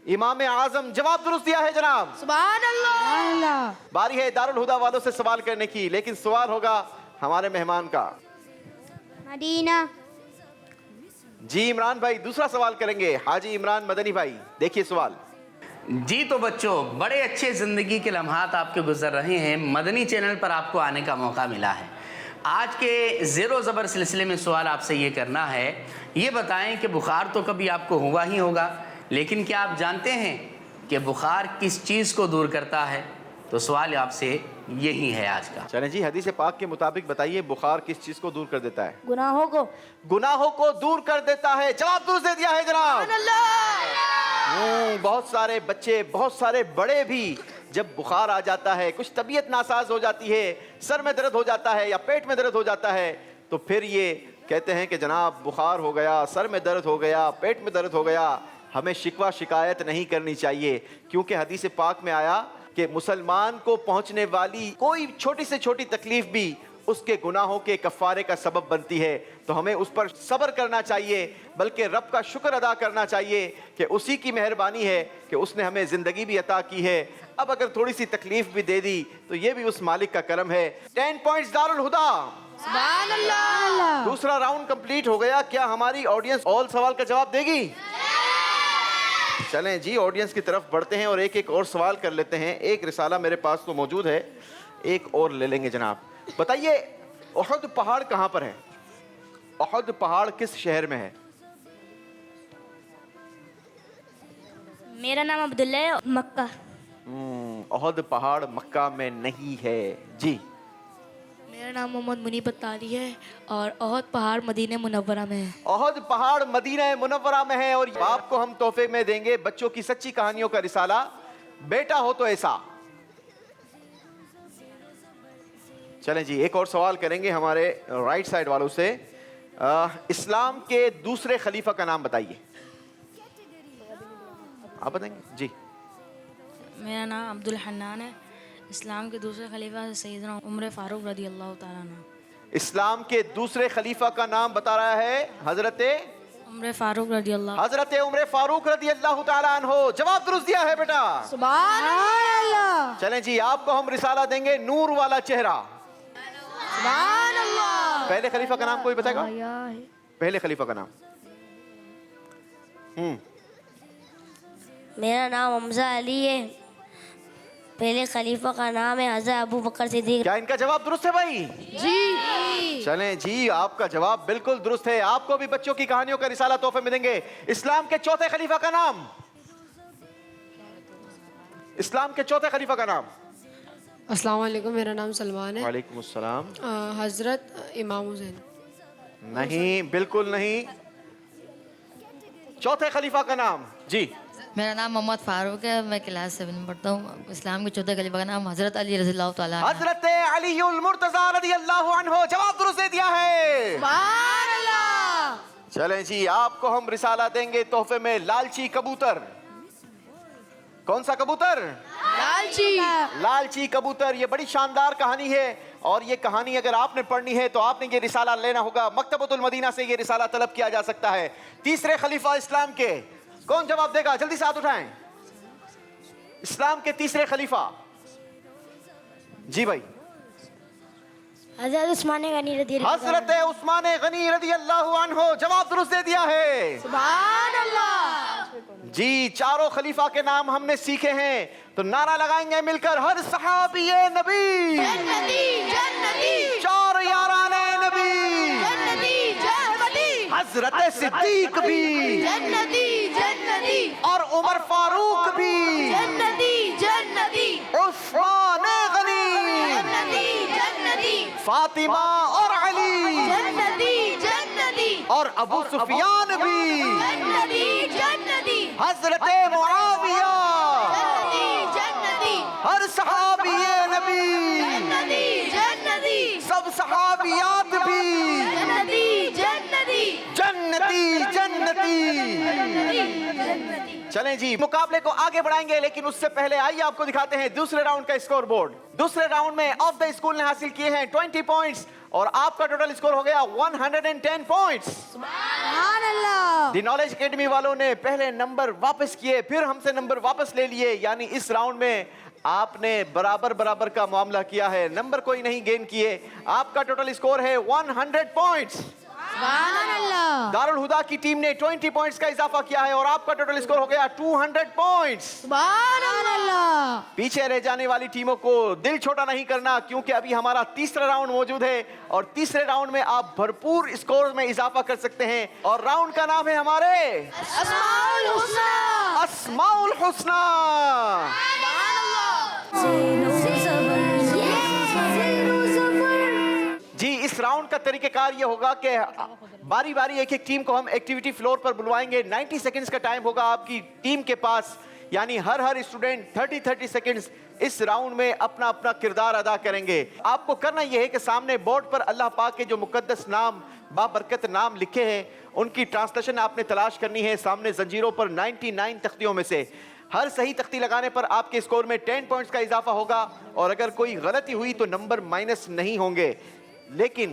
S2: इमाम आजम, जवाब दुरुस्त दिया है जनाब।
S3: सुभान अल्लाह।
S2: बारी है दारुल हुदा वालों से सवाल करने की, लेकिन सवाल होगा हमारे मेहमान का।
S8: मदीना।
S2: जी इमरान भाई दूसरा सवाल करेंगे। हाजी इमरान मदनी भाई, देखिए सवाल।
S13: जी तो बच्चों, बड़े अच्छे ज़िंदगी के लम्हात आपके गुजर रहे हैं। मदनी चैनल पर आपको आने का मौका मिला है। आज के ज़ेरो ज़बर सिलसिले में सवाल आपसे ये करना है, ये बताएं कि बुखार तो कभी आपको हुआ ही होगा, लेकिन क्या आप जानते हैं कि बुखार किस चीज़ को दूर करता है? तो सवाल आपसे यही है आज का।
S2: चलें जी, हदीस पाक के मुताबिक बताइए बुखार किस चीज़ को दूर कर देता है?
S5: गुनाहों को।
S2: गुनाहों को दूर कर देता है। जवाब दुरुस्त दे दिया है जनाब। बहुत सारे बच्चे, बहुत सारे बड़े भी जब बुखार आ जाता है, कुछ तबीयत नासाज हो जाती है, सर में दर्द हो जाता है या पेट में दर्द हो जाता है, तो फिर ये कहते हैं कि जनाब बुखार हो गया, सर में दर्द हो गया, पेट में दर्द हो गया। हमें शिकवा शिकायत नहीं करनी चाहिए, क्योंकि हदीस पाक में आया कि मुसलमान को पहुंचने वाली कोई छोटी से छोटी तकलीफ भी उसके गुनाहों के कफ़ारे का सबब बनती है। तो हमें उस पर सब्र करना चाहिए, बल्कि रब का शुक्र अदा करना चाहिए कि उसी की मेहरबानी है कि उसने हमें ज़िंदगी भी अता की है। अब अगर थोड़ी सी तकलीफ भी दे दी तो ये भी उस मालिक का करम है। 10 पॉइंट्स दारुल हुदा।
S3: सुभान अल्लाह।
S2: दूसरा राउंड कंप्लीट हो गया। क्या हमारी ऑडियंस ऑल सवाल का जवाब देगी? चलें जी, ऑडियंस की तरफ बढ़ते हैं और एक एक और सवाल कर लेते हैं। एक रिसाला मेरे पास तो मौजूद है, एक और ले लेंगे जनाब। बताइए उहद पहाड़ कहाँ पर है? उहद पहाड़ किस शहर में है?
S8: मेरा नाम अब्दुल्ला है, मक्का।
S2: उहद पहाड़ मक्का में नहीं है। जी,
S10: मेरा नाम मोहम्मद मुनीब अत्तारी है और ओहद पहाड़ मदीना मुनव्वरा में है।
S2: उहद पहाड़ मदीना मुनव्वरा में है। और आपको हम तोहफे में देंगे बच्चों की सच्ची कहानियों का रिसाला, बेटा हो तो ऐसा। चलें जी, एक और सवाल करेंगे हमारे राइट साइड वालों से। इस्लाम के दूसरे खलीफा का नाम बताइए। आप बताएंगे? जी।
S10: मेरा नाम अब्दुल हन्नान है। इस्लाम के दूसरे खलीफा सैयदना उमर फारूक रदी अल्लाह तआला अन्हु।
S2: इस्लाम के दूसरे खलीफा का नाम बता रहा है हजरत
S10: उमर फारूक रदी अल्लाह।
S2: हजरत उमर फारूक रदी अल्लाह तआला अन्हु। जवाब दुरुस्त दिया है बेटा।
S3: सुभान अल्लाह।
S2: चलें जी, आपको हम रिसाला देंगे नूर वाला चेहरा।
S3: सुभान अल्लाह।
S2: पहले खलीफा का नाम कोई बताएगा? पहले खलीफा का नाम।
S8: मेरा नाम हमजा अली है। पहले खलीफा का नाम है हज़रत अबू बकर सिद्दीक।
S2: क्या इनका जवाब दुरुस्त है भाई?
S3: जी।
S2: चलें जी, आपका जवाब बिल्कुल दुरुस्त है। आपको भी बच्चों की कहानियों का रिसाला तोहफे में देंगे। इस्लाम के चौथे खलीफा का नाम, इस्लाम के चौथे खलीफा का नाम।
S16: अस्सलाम वालेकुम, मेरा नाम सलमान है।
S2: वालेकुम अस्सलाम।
S16: हजरत इमाम हुसैन।
S2: नहीं, बिल्कुल नहीं। चौथे खलीफा का नाम जी।
S17: मेरा नाम मोहम्मद फारूक है, मैं क्लास 7 में पढ़ता हूँ। इस्लाम के चौथे खलीफा का नाम हजरत अली रज़ी अल्लाह तआला अन्हु।
S2: हजरत अलीउल मुर्तज़ा रज़ियल्लाहु अन्हु। जवाब दुरुस्त दे दिया है।
S3: सुभान अल्लाह।
S2: चलें जी, आपको हम रिसाला देंगे तोहफे में, लालची कबूतर। कौन सा कबूतर?
S3: लालची।
S2: लालची कबूतर। ये बड़ी शानदार कहानी है और ये कहानी अगर आपने पढ़नी है तो आपने ये रिसाला लेना होगा। मकतबतुल मदीना से ये रिसाला तलब किया जा सकता है। तीसरे खलीफा इस्लाम के, कौन जवाब देगा? जल्दी से हाथ उठाएं। इस्लाम के तीसरे खलीफा जी भाई।
S8: हज़रत उस्मान गनी रज़ी अल्लाह।
S2: हजरत उस्मान गनी रज़ियल्लाहु अन्हु। जवाब दुरुस्त दे दिया है।
S3: सुभान अल्लाह।
S2: जी, चारों खलीफा के नाम हमने सीखे हैं, तो नारा लगाएंगे मिलकर, हर सहाबी नबी
S3: जन्नती जन्नती,
S2: चार याराने नबी
S3: जन्नती जन्नती,
S2: हजरत सिद्दीक भी
S3: जन्नती जन्नती,
S2: और उमर फारूक भी
S3: जन्नती जन्नती,
S2: उस्मान गनी
S3: जन्नती जन्नती,
S2: फातिमा और अली
S3: जन्नती जन्नती,
S2: और अबू सुफियान भी
S3: जन्नती जन्नती,
S2: हजरत मुआविया,
S3: जन्नती जन्नती,
S2: हर सहाबी नबी,
S3: जन्नती जन्नती,
S2: सब सहाबियात भी
S3: जन्नती जन्नती,
S2: जन्नती जन्नती। चलें जी, मुकाबले को आगे बढ़ाएंगे, लेकिन उससे पहले आइए आपको दिखाते हैं दूसरे राउंड का स्कोर बोर्ड। दूसरे राउंड में ऑफ द स्कूल ने हासिल किए हैं 20 पॉइंट्स और आपका टोटल स्कोर हो गया 110 पॉइंट्स।
S3: सुभान अल्लाह।
S2: दी नॉलेज एकेडमी वालों ने पहले नंबर वापस किए, फिर हमसे नंबर वापस ले लिए, यानी इस राउंड में आपने बराबर बराबर का मामला किया है, नंबर कोई नहीं गेन किए। आपका टोटल स्कोर है 100 पॉइंट्स।
S3: सुभान अल्लाह।
S2: दारुल हुदा की टीम ने 20 पॉइंट्स का इजाफा किया है और आपका टोटल स्कोर हो गया 200 पॉइंट्स।
S3: सुभान अल्लाह।
S2: पीछे रह जाने वाली टीमों को दिल छोटा नहीं करना, क्योंकि अभी हमारा तीसरा राउंड मौजूद है और तीसरे राउंड में आप भरपूर स्कोर में इजाफा कर सकते हैं। और राउंड का नाम है हमारे
S3: अस्माउल हुस्ना।
S2: अस्माउल हुस्ना। जी, इस राउंड का तरीकेकार ये होगा कि बारी बारी एक एक टीम को हम एक्टिविटी फ्लोर पर बुलवाएंगे। 90 सेकंड्स का टाइम होगा आपकी टीम के पास, यानी हर स्टूडेंट 30 सेकंड्स इस राउंड में अपना अपना किरदार अदा करेंगे। आपको करना यह है कि सामने बोर्ड पर अल्लाह पाक के जो मुकद्दस नाम, बाबरकत नाम लिखे हैं, उनकी ट्रांसलेशन आपने तलाश करनी है। सामने जंजीरों पर 99 तख्तियों में से हर सही तख्ती लगाने पर आपके स्कोर में 10 पॉइंट्स का इजाफा होगा और अगर कोई गलती हुई तो नंबर माइनस नहीं होंगे। लेकिन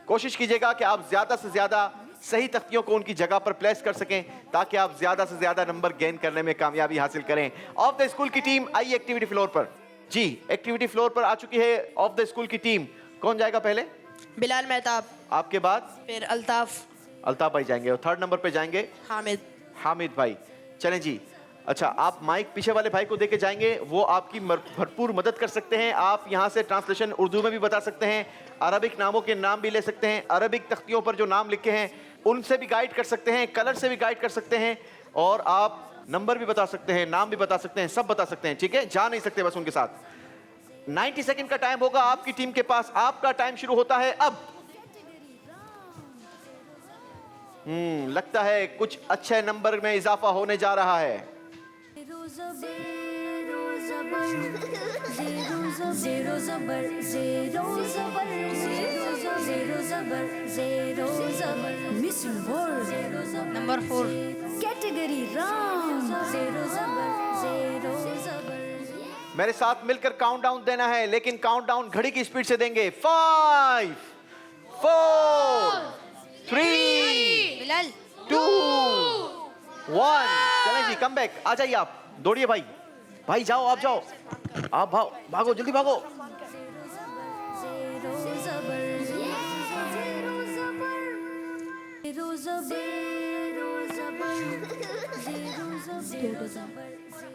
S2: कोशिश कीजिएगा कि आप ज्यादा से ज्यादा सही तख्तियों को उनकी जगह पर प्लेस कर सकें, ताकि आप ज्यादा से ज्यादा नंबर गेन करने में कामयाबी हासिल करें। ऑफ द स्कूल की टीम आइए एक्टिविटी फ्लोर पर। जी, एक्टिविटी फ्लोर पर आ चुकी है ऑफ द स्कूल की टीम। कौन जाएगा पहले?
S3: बिलाल मेहताब,
S2: आपके बाद
S3: फिर अल्ताफ,
S2: अल्ताफ भाई जाएंगे और थर्ड नंबर पे जाएंगे
S3: हामिद,
S2: हामिद भाई। चलें जी, अच्छा, आप माइक पीछे वाले भाई को देके जाएंगे, वो आपकी भरपूर मदद कर सकते हैं। आप यहाँ से ट्रांसलेशन उर्दू में भी बता सकते हैं, अरबिक नामों के नाम भी ले सकते हैं, अरबिक तख्तियों पर जो नाम लिखे हैं उनसे भी गाइड कर सकते हैं, कलर से भी गाइड कर सकते हैं, और आप नंबर भी बता सकते हैं, नाम भी बता सकते हैं, सब बता सकते हैं। ठीक है, जा नहीं सकते बस उनके साथ। 90 सेकंड का टाइम होगा आपकी टीम के पास। आपका टाइम शुरू होता है अब। लगता है कुछ अच्छे नंबर में इजाफा होने जा रहा है।
S5: Number 4
S1: category round.
S2: मेरे साथ मिलकर काउंटडाउन देना है, लेकिन काउंटडाउन घड़ी की स्पीड से देंगे। 5 4 3 2 1। चलें जी, कम बैक। आ जाइए, आप दौड़िए भाई, भाई जाओ, आप जाओ, आप भागो, जल्दी भागो।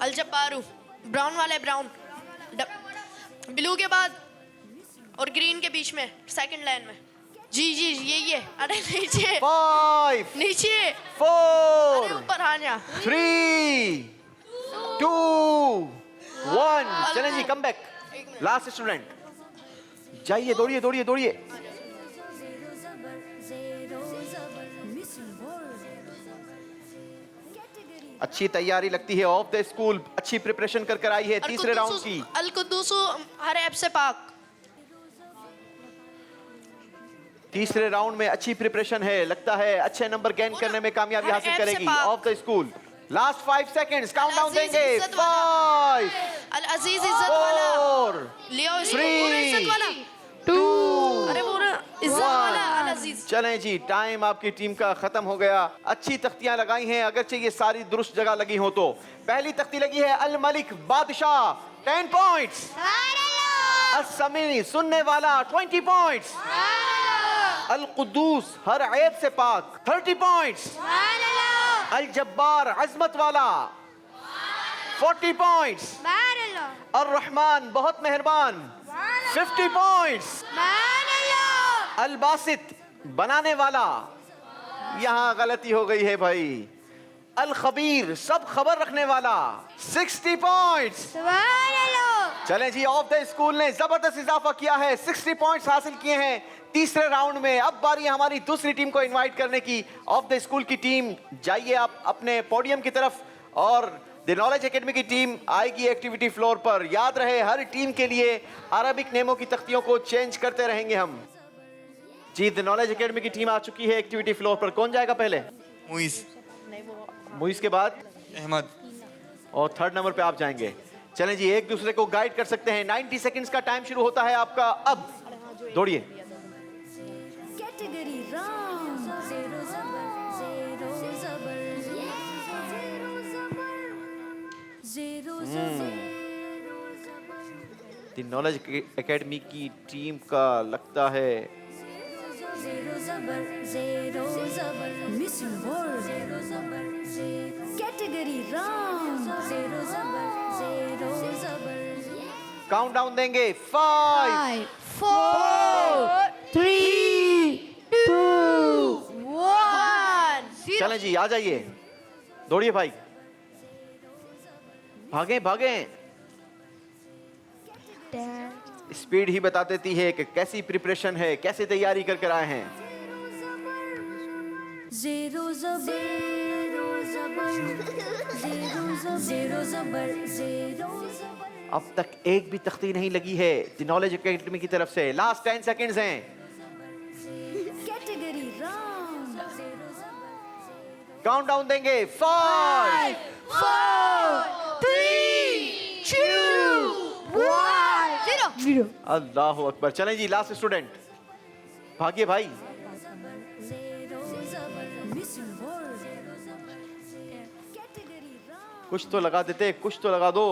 S3: अल जब्बारू, ब्राउन वाले ब्राउन, ब्लू के बाद और ग्रीन के बीच में सेकंड लाइन में। जी जी यही है। अरे नीचे
S2: 5
S3: नीचे
S2: 4
S3: अरे ऊपर आ जा।
S2: 3 2 1 चलें जी, कम बैक। लास्ट स्टूडेंट, जाइए, दौड़िए दौड़िए दौड़िए। अच्छी तैयारी लगती है ऑफ द स्कूल, अच्छी प्रिपरेशन कर आई है तीसरे राउंड की।
S3: अल कुद्दूसु हर ऐप से पाक।
S2: तीसरे राउंड में अच्छी प्रिपरेशन है, लगता है अच्छे नंबर गेन करने में कामयाबी हासिल करेगी of the school. Last 5 seconds, countdown देंगे। 5
S3: अल अजीज इज्जत वाला
S2: 4
S3: लियो पूरा इज्जत वाला
S2: 2
S3: अरे पूरा इज्जत वाला अल अजीज।
S2: चलें जी, टाइम आपकी टीम का खत्म हो गया। अच्छी तख्तियां लगाई हैं, अगरचे ये सारी दुरुस्त जगह लगी हो तो। पहली तख्ती लगी है अल मलिक बादशाह 10 पॉइंट्स। अस-समी सुनने वाला 20 पॉइंट्स। अल कुद्दूस हर ऐब से पाक 30 पॉइंट्स। अल जब्बार अजमत वाला 40 पॉइंट्स। अर रहमान बहुत मेहरबान 50 पॉइंट्स। अल बासित बनाने वाला, यहां गलती हो गई है भाई। अल खबीर सब खबर रखने वाला 60 पॉइंट्स। चलें जी, ऑफ द स्कूल ने जबरदस्त इजाफा किया है, 60 पॉइंट्स हासिल किए हैं तीसरे राउंड में। अब बारी हमारी दूसरी टीम को इनवाइट करने की। ऑफ द स्कूल की टीम जाइए आप अपने पोडियम की तरफ, और द नॉलेज एकेडमी की टीम आएगी एक्टिविटी फ्लोर पर। याद रहे, हर टीम के लिए अरबिक नेमों की तख्तियों को चेंज करते रहेंगे हम जी। द नॉलेज एकेडमी की टीम आ चुकी है एक्टिविटी फ्लोर पर। कौन जाएगा पहले?
S6: मुइस।
S2: मुइस के बाद
S6: अहमद,
S2: और थर्ड नंबर पे आप जाएंगे। चलें जी, एक दूसरे को गाइड कर सकते हैं। 90 सेकंड्स का टाइम शुरू होता है आपका अब। दौड़िए।
S1: Category round. ज़ेरो ज़बर ज़ेरो ज़बर ज़ेरो ज़बर।
S2: द नॉलेज एकेडमी की टीम का लगता है
S1: ज़ेरो ज़बर ज़ेरो ज़बर मिसिंग वर्ड। ज़ेरो ज़बर ज़ेरो कैटेगरी राउंड। ज़ेरो ज़बर ज़ेरो ज़बर।
S2: काउंटडाउन देंगे। 5
S3: 4 3 2 1।
S2: चलें जी, आ जाइए, दौड़िए भाई, भागें भागें। स्पीड ही बता देती है कि कैसी प्रिपरेशन है, कैसे तैयारी कर आए हैं।
S1: ज़ेरो ज़बर ज़ेरो ज़बर ज़ेरो ज़बर।
S2: अब तक एक भी तख्ती नहीं लगी है द नॉलेज एकेडमी की तरफ से। लास्ट 10 सेकंड्स हैं।
S1: Category round.
S2: काउंटडाउन देंगे। 5
S3: 4 3 2 1 0।
S2: अल्लाह अकबर। चलें जी, लास्ट स्टूडेंट, भागिए भाई। कुछ तो लगा देते, कुछ तो लगा दो।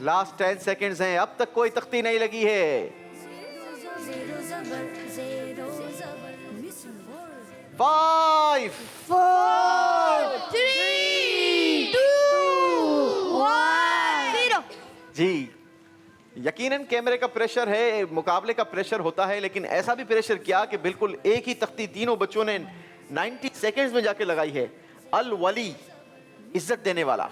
S2: लास्ट 10 सेकंड्स हैं, अब तक कोई तख्ती नहीं लगी है। 5
S3: 4 3 2 1 0।
S2: जी, यकीनन कैमरे का प्रेशर है, मुकाबले का प्रेशर होता है, लेकिन ऐसा भी प्रेशर किया कि बिल्कुल एक ही तख्ती तीनों बच्चों ने 90 सेकंड्स में जाके लगाई है। अल वली इज्जत देने वाला।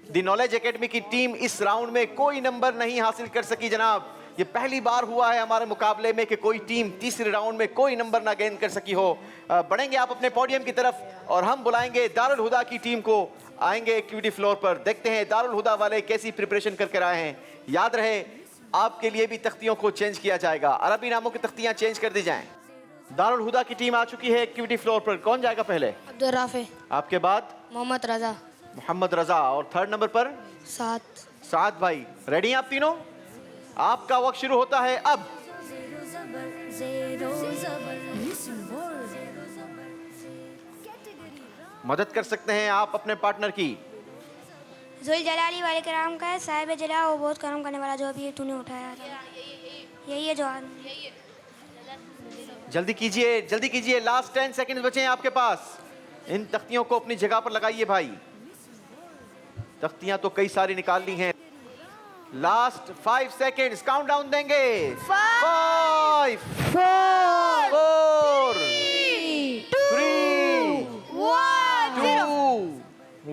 S2: द नॉलेज एकेडमी की टीम इस राउंड में कोई नंबर नहीं हासिल कर सकी जनाब। ये पहली बार हुआ है हमारे मुकाबले में कि कोई टीम तीसरे राउंड में कोई नंबर ना गेन कर सकी हो। बढ़ेंगे आप अपने पोडियम की तरफ और हम बुलाएंगे दारुल हुदा की टीम को। आएंगे एक्टिविटी फ्लोर पर, देखते हैं दारुल हुदा वाले कैसी प्रिपरेशन करके आए हैं। याद रहे, आपके लिए भी तख्तियों को चेंज किया जाएगा, अरबी नामों की तख्तियां चेंज कर दी जाएं। दारुल हुदा की टीम आ चुकी है एक्टिविटी फ्लोर पर। कौन जाएगा पहले?
S10: अब्दुल राफे।
S2: आपके बाद?
S10: मोहम्मद रजा।
S2: मोहम्मद रजा। और थर्ड नंबर पर? साद भाई। रेडी हैं आप तीनों? आपका वक्त शुरू होता है अब। मदद कर सकते हैं आप अपने पार्टनर की।
S8: जुल जलाली वाले कराम का है, साहिब जला वो बहुत करम करने वाला, जो अभी तूने उठाया। यही है जो
S2: जल्दी कीजिए, लास्ट 10 सेकंड्स बचे हैं आपके पास। इन तख्तियों को अपनी जगह पर लगाइए भाई। तख्तियां तो कई सारी निकालनी हैं। लास्ट 5 सेकंड्स, काउंटडाउन देंगे। 5 4 3 2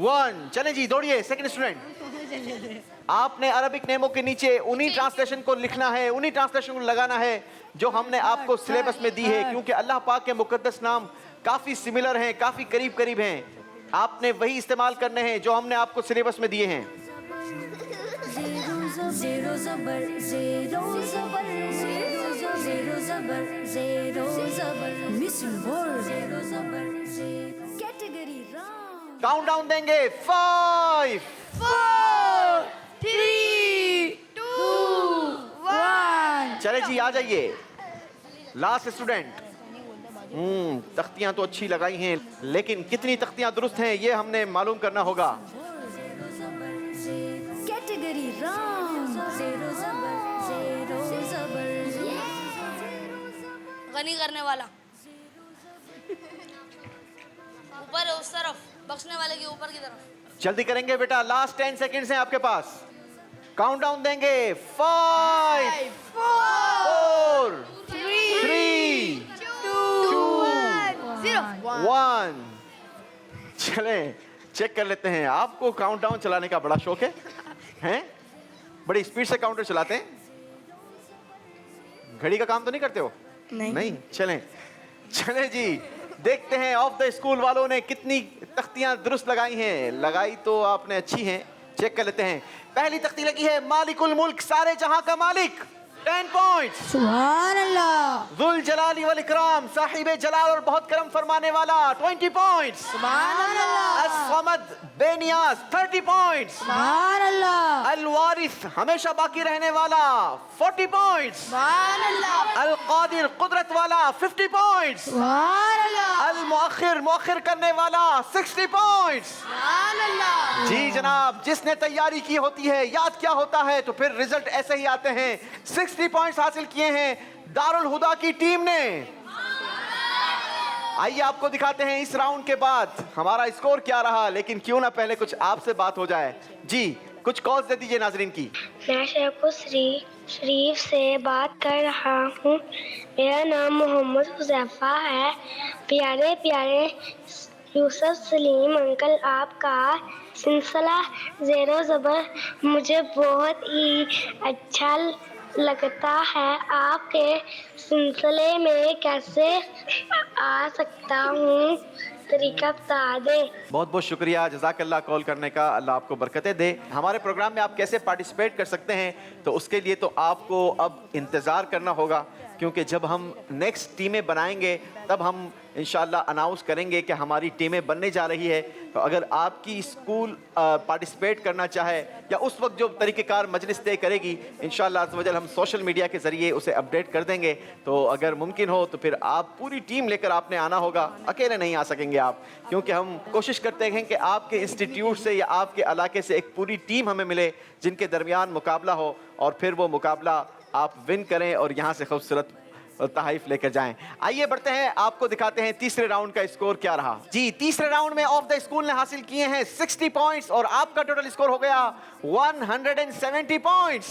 S2: 1। चले जी, दौड़िए। सेकंड स्टूडेंट, आपने अरबिक नेमों के नीचे उन्हीं ट्रांसलेशन को लिखना है, उन्हीं ट्रांसलेशन को लगाना है जो हमने आपको सिलेबस में दी है, क्योंकि अल्लाह पाक के मुकद्दस नाम काफ़ी सिमिलर हैं, काफ़ी करीब करीब हैं। आपने वही इस्तेमाल करने हैं जो हमने आपको सिलेबस में दिए हैं।
S1: ज़ेरो ज़बर ज़ेरो ज़बर ज़ेरो ज़बर ज़ेरो ज़बर मिसिंग वर्ड ज़ेरो ज़बर ज़ेरो कैटेगरी रॉन्ग।
S2: काउंटडाउन देंगे। 5
S1: 4 3 2 1।
S2: चले जी, आ जाइए। Last student. तख्तियां तो अच्छी लगाई हैं, लेकिन कितनी तख्तियां दुरुस्त हैं ये हमने मालूम करना होगा।
S1: Category wrong. ज़ेरो ज़बर ज़ेरो ज़बर
S10: गनी करने वाला ऊपर है, उस तरफ, बख्शने वाले के ऊपर की तरफ।
S2: जल्दी करेंगे बेटा, लास्ट 10 सेकंड्स हैं आपके पास। काउंटडाउन देंगे। 5 4 3 2 1। चलें, चेक कर लेते हैं। आपको काउंटडाउन चलाने का बड़ा शौक है, हैं? बड़ी स्पीड से काउंटर चलाते हैं। घड़ी का काम तो नहीं करते हो? नहीं। चलें जी, देखते हैं ऑफ द स्कूल वालों ने कितनी तख्तियां दुरुस्त लगाई हैं। लगाई तो आपने अच्छी हैं, चेक कर लेते हैं। पहली तख्ती लगी है मालिकुल मुल्क, सारे जहां का मालिक, 10 पॉइंट्स।
S5: सुभान अल्लाह।
S2: जुल जलाली वल इकराम, साहिबे जलाल और बहुत करम फरमाने वाला, 20 पॉइंट्स।
S5: सुभान अल्लाह।
S2: अस-समद बेनियाज, 30 पॉइंट्स।
S5: सुभान अल्लाह।
S2: अल वारिस, हमेशा बाकी रहने वाला, 40 पॉइंट्स।
S5: सुभान अल्लाह।
S2: अल कादिर, कुदरत वाला, 50 पॉइंट्स।
S5: सुभान अल्लाह।
S2: अल मुअख्खिर, मुअख्खिर करने वाला, 60 पॉइंट्स।
S5: सुभान अल्लाह।
S2: जी जनाब, जिसने तैयारी की होती है, याद क्या होता है, तो फिर रिजल्ट ऐसे ही आते हैं। 60 पॉइंट्स हासिल किए हैं दारुल हुदा की टीम ने। आइए आपको दिखाते हैं इस राउंड के बाद हमारा स्कोर क्या रहा, लेकिन क्यों ना पहले कुछ आपसे बात हो जाए। जी, कुछ कॉल्स दे दीजिए नाजरीन की।
S8: मैं शेखुर शरीफ से बात कर रहा हूँ। मेरा नाम मोहम्मद हुज़ैफा है। प्यारे प्यारे यूसुफ सलीम अंकल, आपका सिलसिला ज़ेरो ज़बर मुझे बहुत ही अच्छा लगता है। आपके सिलसिले में कैसे आ सकता हूँ, तरीका बता दे।
S2: बहुत बहुत शुक्रिया, जज़ाकल्लाह कॉल करने का। अल्लाह आपको बरकतें दे। हमारे प्रोग्राम में आप कैसे पार्टिसिपेट कर सकते हैं, तो उसके लिए तो आपको अब इंतज़ार करना होगा, क्योंकि जब हम नेक्स्ट टीमें बनाएंगे तब हम इंशाल्लाह अनाउंस करेंगे कि हमारी टीमें बनने जा रही है। तो अगर आपकी स्कूल पार्टिसिपेट करना चाहे या उस वक्त जो तरीक़ेकार मजलिस तय करेगी, इंशाल्लाह अज़्ज़ वजल हम सोशल मीडिया के ज़रिए उसे अपडेट कर देंगे। तो अगर मुमकिन हो तो फिर आप पूरी टीम लेकर आपने आना होगा, अकेले नहीं आ सकेंगे आप, क्योंकि हम कोशिश करते हैं कि आपके इंस्टीट्यूट से या आपके इलाके से एक पूरी टीम हमें मिले जिनके दरमियान मुकाबला हो, और फिर वो मुकाबला आप विन करें और यहाँ से खूबसूरत तहाइफ लेकर जाएं। आइए बढ़ते हैं, आपको दिखाते हैं तीसरे राउंड का स्कोर क्या रहा। जी, तीसरे राउंड में ऑफ द स्कूल ने हासिल किए हैं 60 पॉइंट्स और आपका टोटल स्कोर हो गया 170 पॉइंट्स।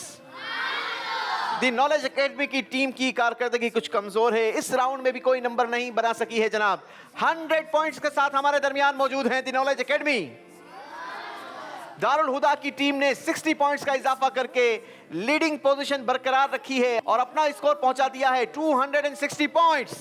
S2: दी नॉलेज एकेडमी की टीम की कारकर्दगी कुछ कमजोर है, इस राउंड में भी कोई नंबर नहीं बना सकी है जनाब। 100 पॉइंट्स के साथ हमारे दरमियान मौजूद हैं दी नॉलेज एकेडमी। दारुल हुदा की टीम ने 60 पॉइंट्स का इजाफा करके लीडिंग पोजीशन बरकरार रखी है और अपना स्कोर पहुंचा दिया है 260 पॉइंट्स।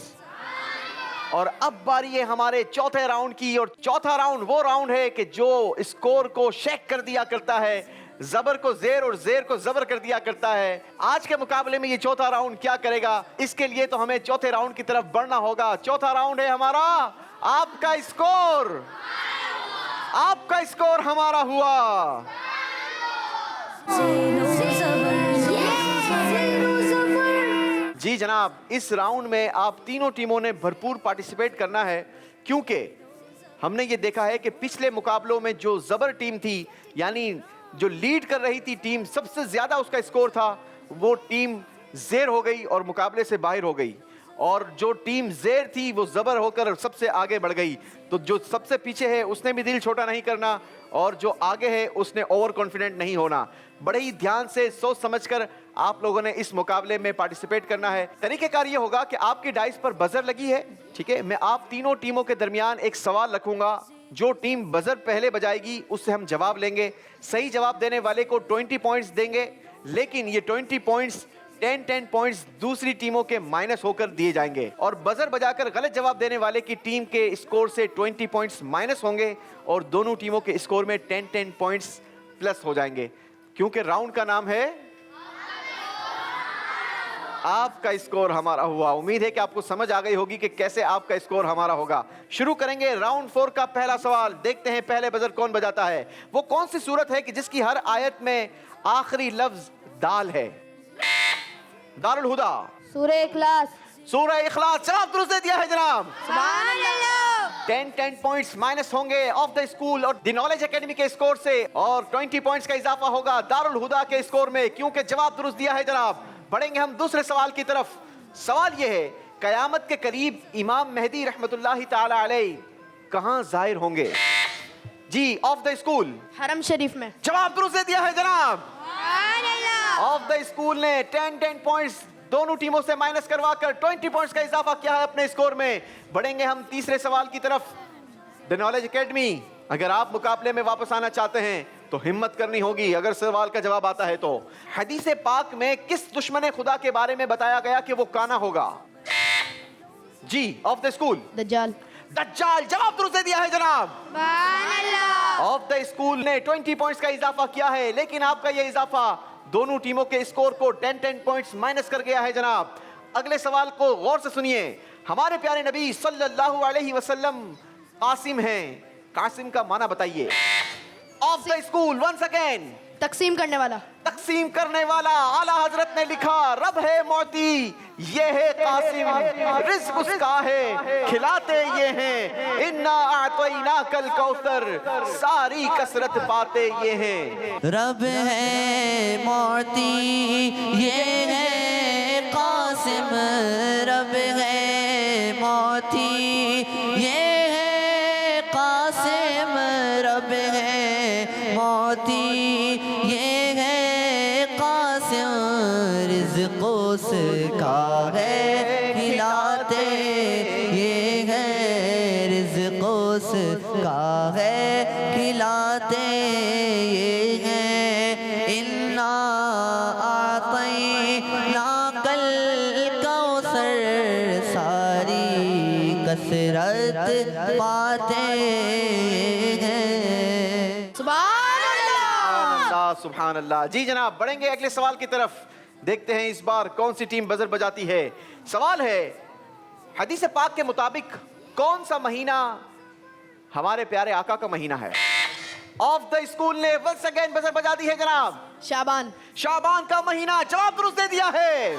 S2: और अब बारी है हमारे चौथे राउंड की, और चौथा राउंड वो राउंड है कि जो स्कोर को शेक कर दिया करता है, जबर को जेर और जेर को जबर कर दिया करता है। आज के मुकाबले में ये चौथा राउंड क्या करेगा, इसके लिए तो हमें चौथे राउंड की तरफ बढ़ना होगा। चौथा राउंड है हमारा आपका स्कोर। आपका स्कोर हमारा हुआ जी जनाब। इस राउंड में आप तीनों टीमों ने भरपूर पार्टिसिपेट करना है, क्योंकि हमने ये देखा है कि पिछले मुकाबलों में जो जबर टीम थी, यानी जो लीड कर रही थी टीम, सबसे ज्यादा उसका स्कोर था, वो टीम जेर हो गई और मुकाबले से बाहर हो गई। और जो टीम ज़ेर थी वो ज़बर होकर सबसे आगे बढ़ गई। तो जो सबसे पीछे है उसने भी दिल छोटा नहीं करना और जो आगे है उसने ओवर कॉन्फिडेंट नहीं होना। बड़े ही ध्यान से सोच समझकर आप लोगों ने इस मुकाबले में पार्टिसिपेट करना है। तरीकेकार ये होगा कि आपकी डाइस पर बजर लगी है, ठीक है। मैं आप तीनों टीमों के दरमियान एक सवाल रखूंगा। जो टीम बजर पहले बजाएगी उससे हम जवाब लेंगे। सही जवाब देने वाले को 20 पॉइंट्स देंगे, लेकिन ये 20 पॉइंट्स 10 पॉइंट्स दूसरी टीमों के माइनस होकर दिए जाएंगे और बजर बजाकर गलत जवाब देने वाले की टीम के स्कोर से 20 पॉइंट्स माइनस होंगे और दोनों टीमों के स्कोर में 10 पॉइंट्स प्लस हो जाएंगे। क्योंकि राउंड का नाम है आपका स्कोर हमारा हुआ। उम्मीद है कि आपको समझ आ गई होगी कि कैसे आपका स्कोर हमारा होगा। शुरू करेंगे राउंड 4 का पहला सवाल। देखते हैं पहले बजर कौन बजाता है। वो कौन सी सूरत है कि जिसकी हर आयत में आखिरी लफ्ज दाल है? दारुल हुदा,
S5: सूरह इखलास।
S2: सूरह इखलास। जवाब दुरुस्त दे दिया है जनाब।
S10: सुभान अल्लाह।
S2: 10 पॉइंट्स माइनस होंगे ऑफ द स्कूल और द नॉलेज एकेडमी के स्कोर से और 20 पॉइंट्स का इजाफा होगा दारुल हुदा के स्कोर में, क्योंकि जवाब दुरुस्त दिया है जनाब। बढ़ेंगे हम दूसरे सवाल की तरफ। सवाल यह है, कयामत के करीब इमाम मेहदी रहमतुल्लाहि ताला अलैह कहां जाहिर होंगे? जी, ऑफ द स्कूल
S3: हरम शरीफ में।
S2: जवाब दुरुस्त दे दिया है जनाब। ऑफ द स्कूल ने 10 पॉइंट्स दोनों टीमों से माइनस करवाकर 20 पॉइंट्स का इजाफा किया है अपने स्कोर में। बढ़ेंगे हम तीसरे सवाल की तरफ। द नॉलेज एकेडमी, अगर आप मुकाबले में वापस आना चाहते हैं तो हिम्मत करनी होगी अगर सवाल का जवाब आता है तो। हदीस पाक में किस दुश्मन खुदा के बारे में बताया गया कि वो काना होगा? जी, ऑफ द स्कूल
S3: दज्जाल।
S2: दज्जाल। जवाब दुरुस्त दे दिया है जनाब। ऑफ द स्कूल ने 20 पॉइंट्स का इजाफा किया है, लेकिन आपका यह इजाफा दोनों टीमों के स्कोर को 10 पॉइंट्स माइनस कर गया है जनाब। अगले सवाल को गौर से सुनिए। हमारे प्यारे नबी सल्लल्लाहु अलैहि वसल्लम कासिम हैं। कासिम का माना बताइए। Of the school once again.
S3: तकसीम करने वाला।
S2: तकसीम करने वाला। आला हजरत ने लिखा, रब है मोती, ये है कासिम, रिज़्क़ उसका है, खिलाते ये हैं, इन्ना आतैना कल कौसर, सारी कसरत पाते ये हैं।
S9: रब है मोती, ये है कासिम, रब है मोती, ये है कासिम, रब है मोती, ये है कासिम, रिज़्क़ उसका है, खिलाते ये है, रिज़्क़ उसका है, खिलाते ये है, इन्ना आतैना कल कौसर, सारी कसरत पाते हैं।
S3: सुभान अल्लाह।
S2: सुभान अल्लाह। जी जनाब, बढ़ेंगे अगले सवाल की तरफ। देखते हैं इस बार कौन सी टीम बजर बजाती है। सवाल है, हदीस पाक के मुताबिक कौन सा महीना हमारे प्यारे आका का महीना है? ऑफ द स्कूल ने वंस अगेन बजर बजा दी है जनाब।
S3: शाबान।
S2: शाबान का महीना। जवाब दुरुस्त दे दिया है।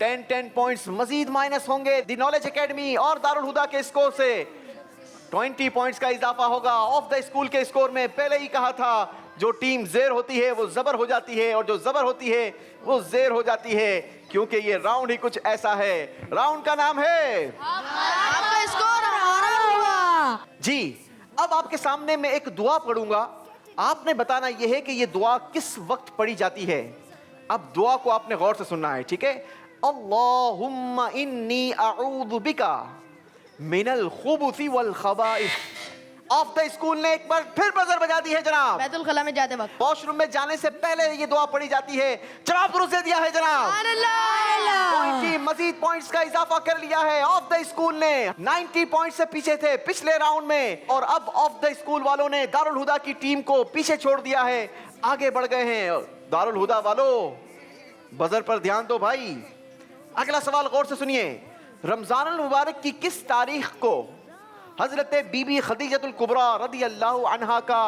S2: 10 पॉइंट्स मजीद माइनस होंगे द नॉलेज एकेडमी और दारुल हुदा के स्कोर से। 20 पॉइंट्स का इजाफा होगा ऑफ द स्कूल के स्कोर में। पहले ही कहा था, जो टीम ज़ेर होती है वो ज़बर हो जाती है और जो ज़बर होती है वो ज़ेर हो जाती है, क्योंकि ये राउंड ही कुछ ऐसा है। राउंड का नाम है
S3: आपका स्कोर हमारा हुआ।
S2: जी। अब आपके सामने मैं एक दुआ पढ़ूंगा, आपने बताना यह है कि ये दुआ किस वक्त पढ़ी जाती है। अब दुआ को आपने गौर से सुनना है, ठीक है। अल्लाहुम्मा इन्नी अऊज़ु बिका मिनल खुबुसी वल खबाइस। ऑफ द स्कूल ने एक बार फिर बजर बजा दी है जनाब।
S3: बैतुल खला में जाते वक्त,
S2: वॉशरूम में जाने से पहले ये दुआ पढ़ी जाती है। जवाब दुरुस्त दे दिया है जनाब। 20 मजीद पॉइंट्स का इजाफा कर लिया है। ऑफ द स्कूल ने 90 पॉइंट्स से पीछे थे पिछले राउंड में और अब ऑफ द स्कूल वालों ने दारुल हुदा की टीम को पीछे छोड़ दिया है, आगे बढ़ गए हैं। दारुल हुदा वालों, बजर पर ध्यान दो भाई। अगला सवाल गौर से सुनिए। रमजानुल मुबारक की किस तारीख को हजरत बीबी खदीजतुल कुबरा रदी अल्लाह अन्हा का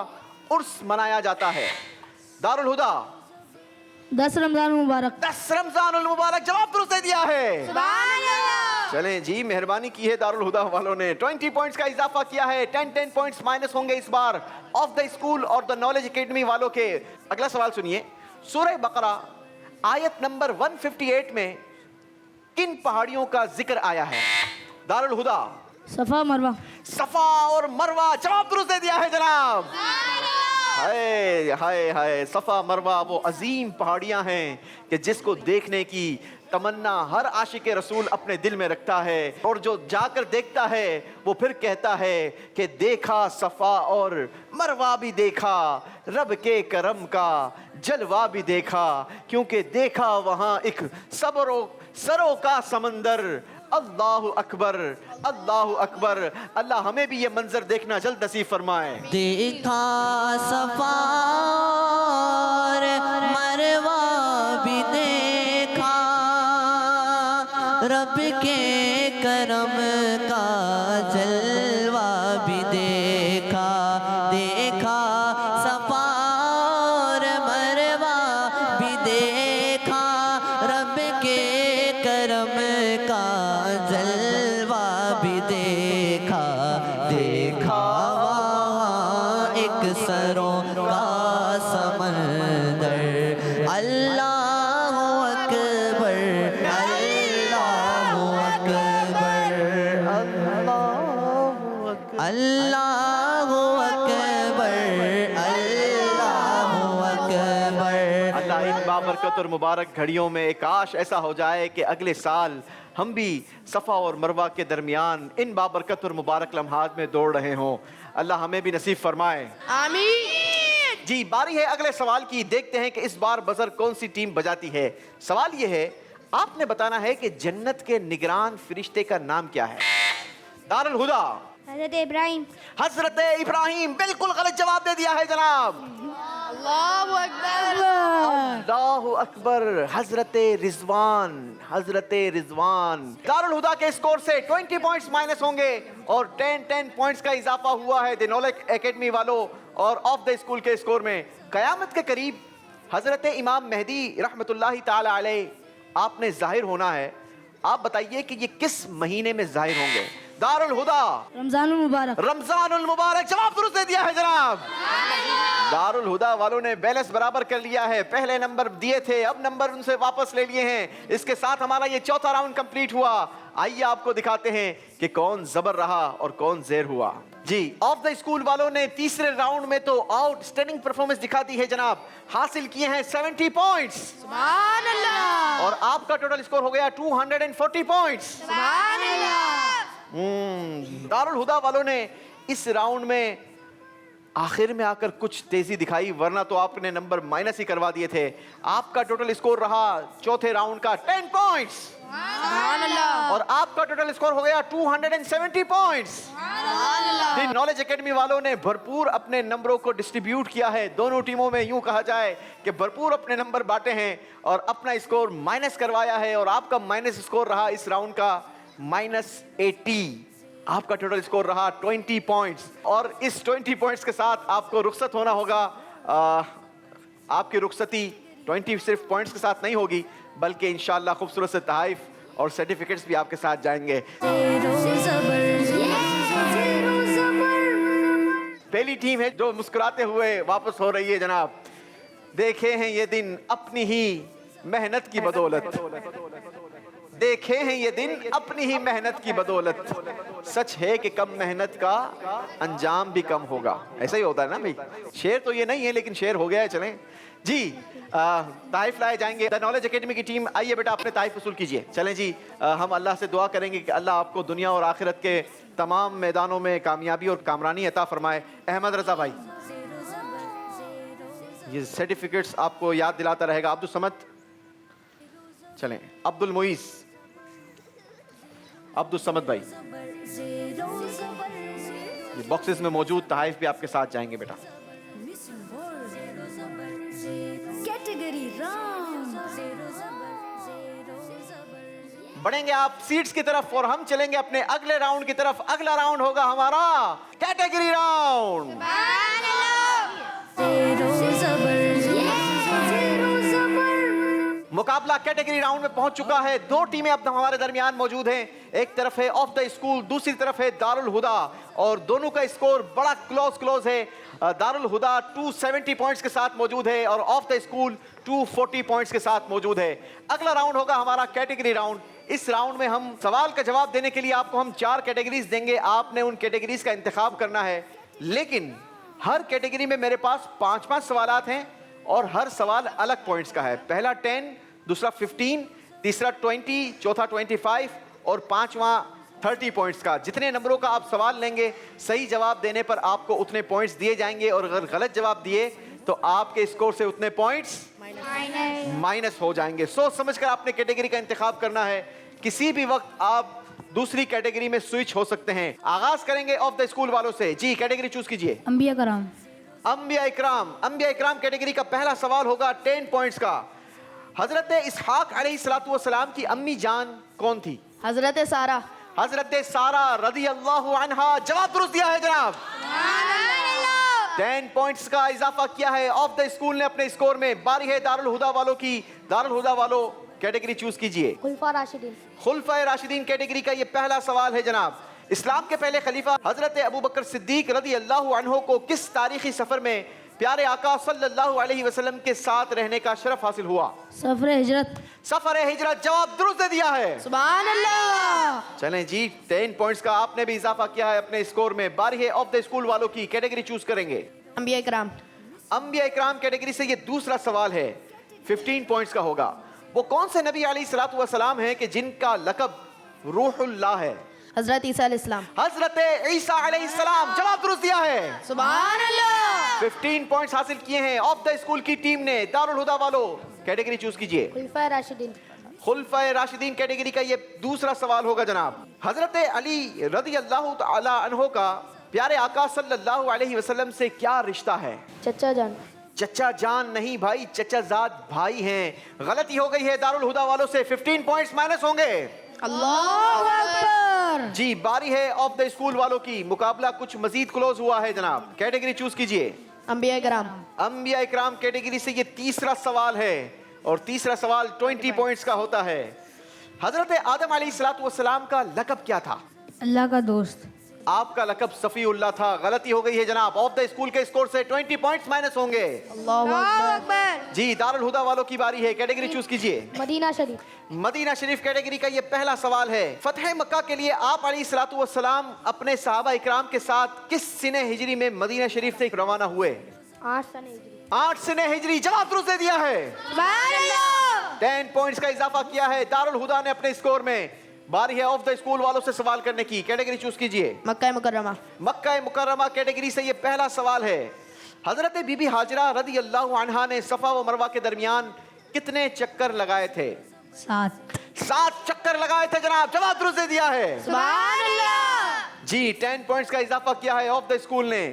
S2: उर्स मनाया जाता है? दारुल हुदा
S5: 10 रमजान मुबारक।
S2: 10 रमजानुल मुबारक। जवाब दुरुस्त दे दिया है।
S3: सुभान अल्लाह।
S2: चलें जी, मेहरबानी की है दारुल हुदा वालों ने। 20 पॉइंट्स का इजाफा किया है। 10 पॉइंट्स माइनस होंगे इस बार ऑफ द स्कूल और द नॉलेज एकेडमी वालों के। अगला सवाल सुनिए। सूरह बकरा आयत नंबर 158 में किन पहाड़ियों का जिक्र आया है? दारुल हुदा,
S4: सफ़ा मरवा।
S2: सफा और मरवा, जवाब दुरुस्त दे दिया है जनाब। हाय हाय हाय, सफा मरवा वो अजीम पहाड़ियां हैं कि जिसको देखने की तमन्ना हर आशिक रसूल अपने दिल में रखता है, और जो जाकर देखता है वो फिर कहता है कि देखा सफा और मरवा भी देखा, रब के करम का जलवा भी देखा, क्योंकि देखा वहाँ एक सरों का समंदर। अल्लाहु अकबर, अल्लाहु अकबर। अल्लाह हमें भी ये मंजर देखना जल्द नसीब फरमाए।
S9: देखा सफा और मरवा भी देखा, रब के करम का जलवा भी देखा। देखा सफा और मरवा भी देखा, रब के करम का जलवा भी देखा। देखा वहाँ एक सरों का समंदर। अल्लाहु अकबर, अल्लाहु अकबर, अल्लाहु अकबर, अल्लाहु अकबर।
S2: अल्लाह इन बाबरकत और मुबारक घड़ियों में काश ऐसा हो जाए कि अगले साल हम भी सफ़ा और मरवा के दरमियान इन बाबरकत और मुबारक लम्हात में दौड़ रहे हों। अल्लाह हमें भी नसीब फरमाए,
S3: आमीन।
S2: जी बारी है अगले सवाल की। देखते हैं कि इस बार बजर कौन सी टीम बजाती है। सवाल यह है, आपने बताना है कि जन्नत के निगरान फरिश्ते का नाम क्या है? दारुल हुदा,
S4: हज़रत इब्राहिम।
S2: हजरत इब्राहिम, बिल्कुल गलत जवाब दे दिया है जनाब।
S3: अल्लाहु अकबर,
S2: अल्लाहु अकबर, हजरत रिजवान, हजरत रिजवान। दारुल हुदा के स्कोर से 20 पॉइंट्स माइनस होंगे और 10 पॉइंट्स का इजाफा हुआ है द नॉलेज एकेडमी वालों और ऑफ द स्कूल के स्कोर में। कयामत के करीब हजरत इमाम मेहदी रहमतुल्लाहि ताला अलैह आपने जाहिर होना है। आप बताइए कि ये किस महीने में जाहिर होंगे? दारुल हुदा,
S4: रमजानुल मुबारक।
S2: रमजानुल मुबारक, जवाब दुरुस्त दे दिया है जनाब। दारुल हुदा वालों ने बैलेंस बराबर कर लिया है। पहले नंबर दिए थे, अब नंबर उनसे वापस ले लिए हैं। इसके साथ हमारा ये चौथा राउंड कंप्लीट हुआ। आइए आपको दिखाते हैं कि कौन जबर रहा और कौन जेर हुआ। जी ऑफ द स्कूल वालों ने तीसरे राउंड में तो आउटस्टैंडिंग परफॉर्मेंस दिखा दी है जनाब। हासिल किए हैं 70 पॉइंट्स,
S3: सुभान अल्लाह।
S2: और आपका टोटल स्कोर हो गया 240 पॉइंट्स।
S3: सुभान अल्लाह।
S2: दारुल हुदा वालों ने इस राउंड में आखिर में आकर कुछ तेजी दिखाई, वरना तो आपने नंबर माइनस ही करवा दिए थे। आपका टोटल स्कोर रहा चौथे राउंड का 10 पॉइंट्स, और आपका टोटल स्कोर हो गया 270 पॉइंट्स। नॉलेज एकेडमी वालों ने भरपूर अपने नंबरों को डिस्ट्रीब्यूट किया है। दोनों टीमों में यूं कहा जाए कि भरपूर अपने नंबर बांटे हैं और अपना स्कोर माइनस करवाया है, और आपका माइनस स्कोर रहा इस राउंड का -80। आपका टोटल स्कोर रहा 20 पॉइंट्स, और इस 20 पॉइंट्स के साथ आपको रुखसत होना होगा। आपकी रुखसती 20 सिर्फ पॉइंट्स के साथ नहीं होगी, बल्कि इंशाल्लाह खूबसूरत से तोहफे और सर्टिफिकेट्स भी आपके साथ जाएंगे। पहली टीम है जो मुस्कुराते हुए वापस हो रही है जनाब। देखे हैं ये दिन अपनी ही मेहनत की बदौलत, देखे हैं ये दिन अपनी ही मेहनत की बदौलत। सच है कि कम मेहनत का अंजाम भी कम होगा। ऐसा ही होता है ना भाई। शेर तो ये नहीं है, लेकिन शेर हो गया है। चलें जी, ताइफ लाए जाएंगे। द नॉलेज एकेडमी की टीम, आइए बेटा अपने ताइफ वसूल कीजिए। चलें जी, हम अल्लाह से दुआ करेंगे कि अल्लाह आपको दुनिया और आखिरत के तमाम मैदानों में कामयाबी और कामरानी अता फरमाए। अहमद रजा भाई, ये सर्टिफिकेट्स आपको याद दिलाता रहेगा। अब्दुल समद, चलें अब्दुल मुईस, अब्दुल समद भाई, ये बॉक्सेस में मौजूद तहाइफ भी आपके साथ जाएंगे बेटा।
S1: कैटेगरी राउंड,
S2: बढ़ेंगे आप सीट्स की तरफ और हम चलेंगे अपने अगले राउंड की तरफ। अगला राउंड होगा हमारा कैटेगरी राउंड। मुकाबला कैटेगरी राउंड में पहुंच चुका है। दो टीमें अब हमारे दरमियान मौजूद हैं। एक तरफ है ऑफ द स्कूल, दूसरी तरफ है दारुल हुदा, और दोनों का स्कोर बड़ा क्लोज है। दारुल हुदा 270 पॉइंट्स के साथ मौजूद है और ऑफ द स्कूल 240 पॉइंट्स के साथ मौजूद है। अगला राउंड होगा हमारा कैटेगरी राउंड। इस राउंड में हम सवाल का जवाब देने के लिए आपको हम 4 कैटेगरीज देंगे। आपने उन कैटेगरीज का इंतखाब करना है, लेकिन हर कैटेगरी में मेरे पास 5-5 सवालात हैं और हर सवाल अलग पॉइंट्स का है। पहला 10, दूसरा 15, तीसरा 20, चौथा 25 और पांचवा 30 पॉइंट्स का। जितने नंबरों का आप सवाल लेंगे, सही जवाब देने पर आपको उतने पॉइंट्स दिए जाएंगे और अगर गलत जवाब दिए तो आपके स्कोर से उतने पॉइंट्स माइनस हो जाएंगे। सोच समझकर आपने कैटेगरी का इंतखाब करना है। किसी भी वक्त आप दूसरी कैटेगरी में स्विच हो सकते हैं। आगाज करेंगे ऑफ द स्कूल वालों से। जी, कैटेगरी चूज कीजिए।
S5: अंबिया कराम।
S2: अंबिया इकराम। अंबिया इकराम कैटेगरी का पहला सवाल होगा 10 पॉइंट्स का। हजरत इसहाक अलैहिस्सलातु वस्सलाम की अम्मी जान कौन थी?
S3: हजरत सारा।
S2: हजरत सारा रदी अल्लाह अन्हा। जवाब दुरुस्त दिया है जनाब। 10 पॉइंट्स का इजाफा किया है। ऑफ द स्कूल ने अपने स्कोर में। बारी है दारुल हुदा वालों की। दारुल हुदा वालों कैटेगरी चूज कीजिए।
S8: खुलफा राशिदीन।
S2: खुलफा राशिदीन कैटेगरी का ये पहला सवाल है जनाब। इस्लाम के पहले खलीफा हजरत अबू बकर सिद्दीक रदी अल्लाह अन्हो को किस तारीखी सफर में प्यारे आका सल्लल्लाहु अलैहि वसल्लम के साथ रहने का शरफ हासिल हुआ?
S5: सफर हिजरत।
S2: सफर हिजरत। जवाब दुरुस्त दे दिया है।
S3: सुभान अल्लाह।
S2: चलें जी, 10 पॉइंट्स का आपने भी इजाफा किया है अपने स्कोर में। बारी है ऑफ द स्कूल वालों की। कैटेगरी चूज करेंगे।
S3: अंबिया इकराम।
S2: अंबिया इकराम कैटेगरी से ये दूसरा सवाल है, 15 पॉइंट्स का होगा। वो कौन से नबी अलैहिस्सलातु वस्सलाम हैं कि जिनका लक़ब रूहुल्लाह है?
S3: हजरत ईसा अलैहिस्सलाम।
S2: हजरत ईसा अलैहिस्सलाम। जवाब दुरुस्त दिया है।
S3: सुभान अल्लाह।
S2: 15 पॉइंट्स हासिल किए हैं ऑफ द स्कूल की टीम ने। दारुल हुदा वालों कैटेगरी चूज कीजिए।
S8: खुलफा राशिदीन।
S2: खुलफा राशिदीन कैटेगरी का ये दूसरा सवाल होगा जनाब। हजरत अली रदी अल्लाह तआला अन्हो का प्यारे आका सल्लल्लाहु अलैहि वसल्लम से क्या रिश्ता है?
S8: चचा जान।
S2: चचा जान नहीं भाई, चचा जाद भाई हैं। गलती हो गई है दारुल हुदा वालों से। 15 पॉइंट्स माइनस होंगे।
S3: अल्लाहु अकबर।
S2: जी, बारी है ऑफ द स्कूल वालों की। मुकाबला कुछ मजीद क्लोज हुआ है जनाब। कैटेगरी चूज कीजिए।
S3: अंबिया इकराम।
S2: अंबिया इकराम कैटेगरी से ये तीसरा सवाल है और तीसरा सवाल 20 पॉइंट्स का होता है। हजरत आदम अलैहिस्सलातु वस्सलाम का लक़ब क्या था?
S5: अल्लाह का दोस्त।
S2: आपका लक़ब सफ़ीउल्लाह था। गलती हो गई है जनाब। ऑफ द स्कूल के स्कोर से 20 पॉइंट्स माइनस होंगे।
S3: अल्लाहु अकबर।
S2: जी, दारुल हुदा वालों की बारी है। कैटेगरी चूज कीजिए।
S8: मदीना शरीफ।
S2: मदीना शरीफ कैटेगरी का ये पहला सवाल है। फतह मक्का के लिए आप अलैहिस्सलातु वस्सलाम अपने सहाबा इकराम के साथ किस सिने हिजरी में मदीना शरीफ से रवाना हुए?
S8: 8 सने हिजरी।
S2: 8 सिने हिजरी। जवाब दुरुस्त दे दिया है। 10 पॉइंट्स का इजाफा किया है दारुल हुदा ने अपने स्कोर में। बारी है ऑफ द स्कूल वालों से सवाल करने की। कैटेगरी चूज कीजिए।
S3: मक्का मुकर्रमा।
S2: मक्का मुकर्रमा कैटेगरी से ये पहला सवाल है। हजरत बीबी हाजरा रदी अल्लाह अन्हा ने सफा व मरवा के दरमियान कितने चक्कर लगाए थे? 7 चक्कर लगाए थे जनाब। जवाब दुरुस्त दे दिया है।
S3: सुभान अल्लाह।
S2: जी, 10 पॉइंट्स का इजाफा किया है ऑफ द स्कूल ने।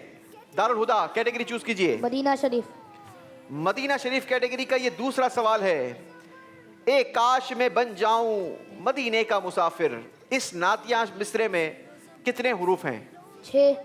S2: दारुल हुदा कैटेगरी चूज कीजिए।
S8: मदीना शरीफ।
S2: मदीना शरीफ कैटेगरी का ये दूसरा सवाल है। ए काश में बन जाऊं मदीने का मुसाफिर, इस नातिया मिसरे में कितने हुरूफ हैं?
S8: 6।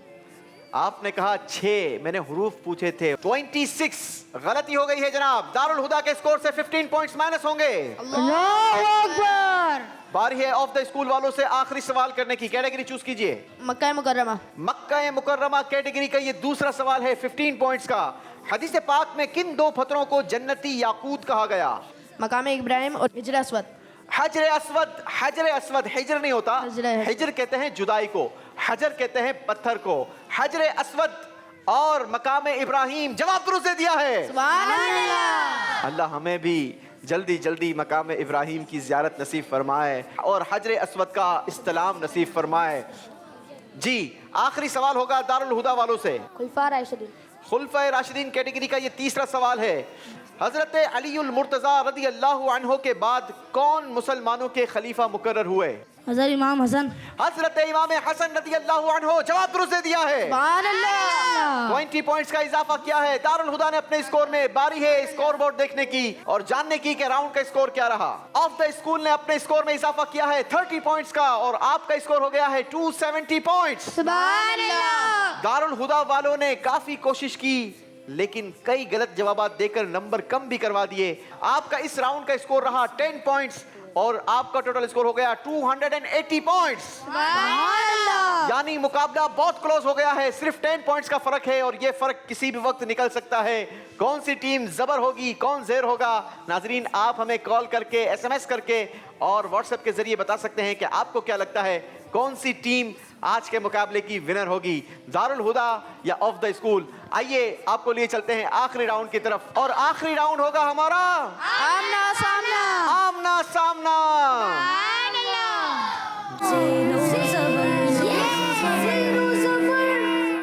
S2: आपने कहा 6, मैंने हुरूफ पूछे थे। 26। गलती हो गई है जनाब। दारुल हुदा के स्कोर से 15 पॉइंट्स माइनस होंगे।
S3: अल्लाहु अकबर।
S2: बारी है ऑफ द स्कूल वालों से आखिरी सवाल करने की। कैटेगरी चूज कीजिए।
S3: मक्का मुकर्रमा।
S2: मक्का मुकर्रमा कैटेगरी का ये दूसरा सवाल है, 15 पॉइंट्स का। हदीस पाक में किन 2 पत्थरों को जन्नती याकूत कहा गया?
S3: मकाम इब्राहिम और हिजर अस्वद।
S2: हजर अस्वद। हजर अस्वद हिजर नहीं होता। हिजर कहते हैं जुदाई को, हजर कहते हैं पत्थर को। हजर अस्वद और मकाम इब्राहिम। जवाब दुरुस्त दे दिया है।
S3: सुभान अल्लाह।
S2: अल्लाह हमें भी जल्दी जल्दी मकाम इब्राहिम की ज़ियारत नसीब फरमाए और हजर अस्वद का इस्तलाम नसीब फरमाए। जी, आखिरी सवाल होगा दारुल हुदा वालों से।
S8: खुलफा राशिदीन।
S2: खुलफा राशिदीन कैटेगरी का ये तीसरा सवाल है। हजरत अलीउल मुर्तज़ा रदी अल्लाह अन्हो के बाद कौन मुसलमानों के खलीफा मुकर्रर हुए?
S5: हजरत इमाम हसन।
S2: हजरत इमाम हसन रदी अल्लाह अन्हो। जवाब दुरुस्त दे दिया है।
S3: सुभान अल्लाह।
S2: 20 पॉइंट्स का इजाफा किया है दारुल हुदा ने अपने स्कोर में। बारी है स्कोर बोर्ड देखने की और जानने की कि राउंड का स्कोर क्या रहा। ऑफ द स्कूल ने अपने स्कोर में इजाफा किया है 30 पॉइंट्स का और आपका स्कोर हो गया है 270 पॉइंट्स।
S3: सुभान अल्लाह।
S2: दारुल हुदा वालों ने काफी कोशिश की लेकिन कई गलत जवाब देकर नंबर कम भी करवा दिए। आपका इस राउंड का स्कोर रहा 10 पॉइंट्स। और आपका टोटल स्कोर हो गया 280 पॉइंट्स। यानी मुकाबला बहुत क्लोज हो गया है, सिर्फ 10 पॉइंट्स का फर्क है और ये फर्क किसी भी वक्त निकल सकता है। कौन सी टीम जबर होगी, कौन ज़ेर होगा? नाजरीन, आप हमें कॉल करके, SMS करके और व्हाट्सएप के जरिए बता सकते हैं कि आपको क्या लगता है कौन सी टीम आज के मुकाबले की विनर होगी, दारुल हुदा या ऑफ द स्कूल। आइए आपको लिए चलते हैं आखिरी राउंड की तरफ और आखिरी राउंड होगा हमारा
S10: आमना सामना।
S2: आमना सामना।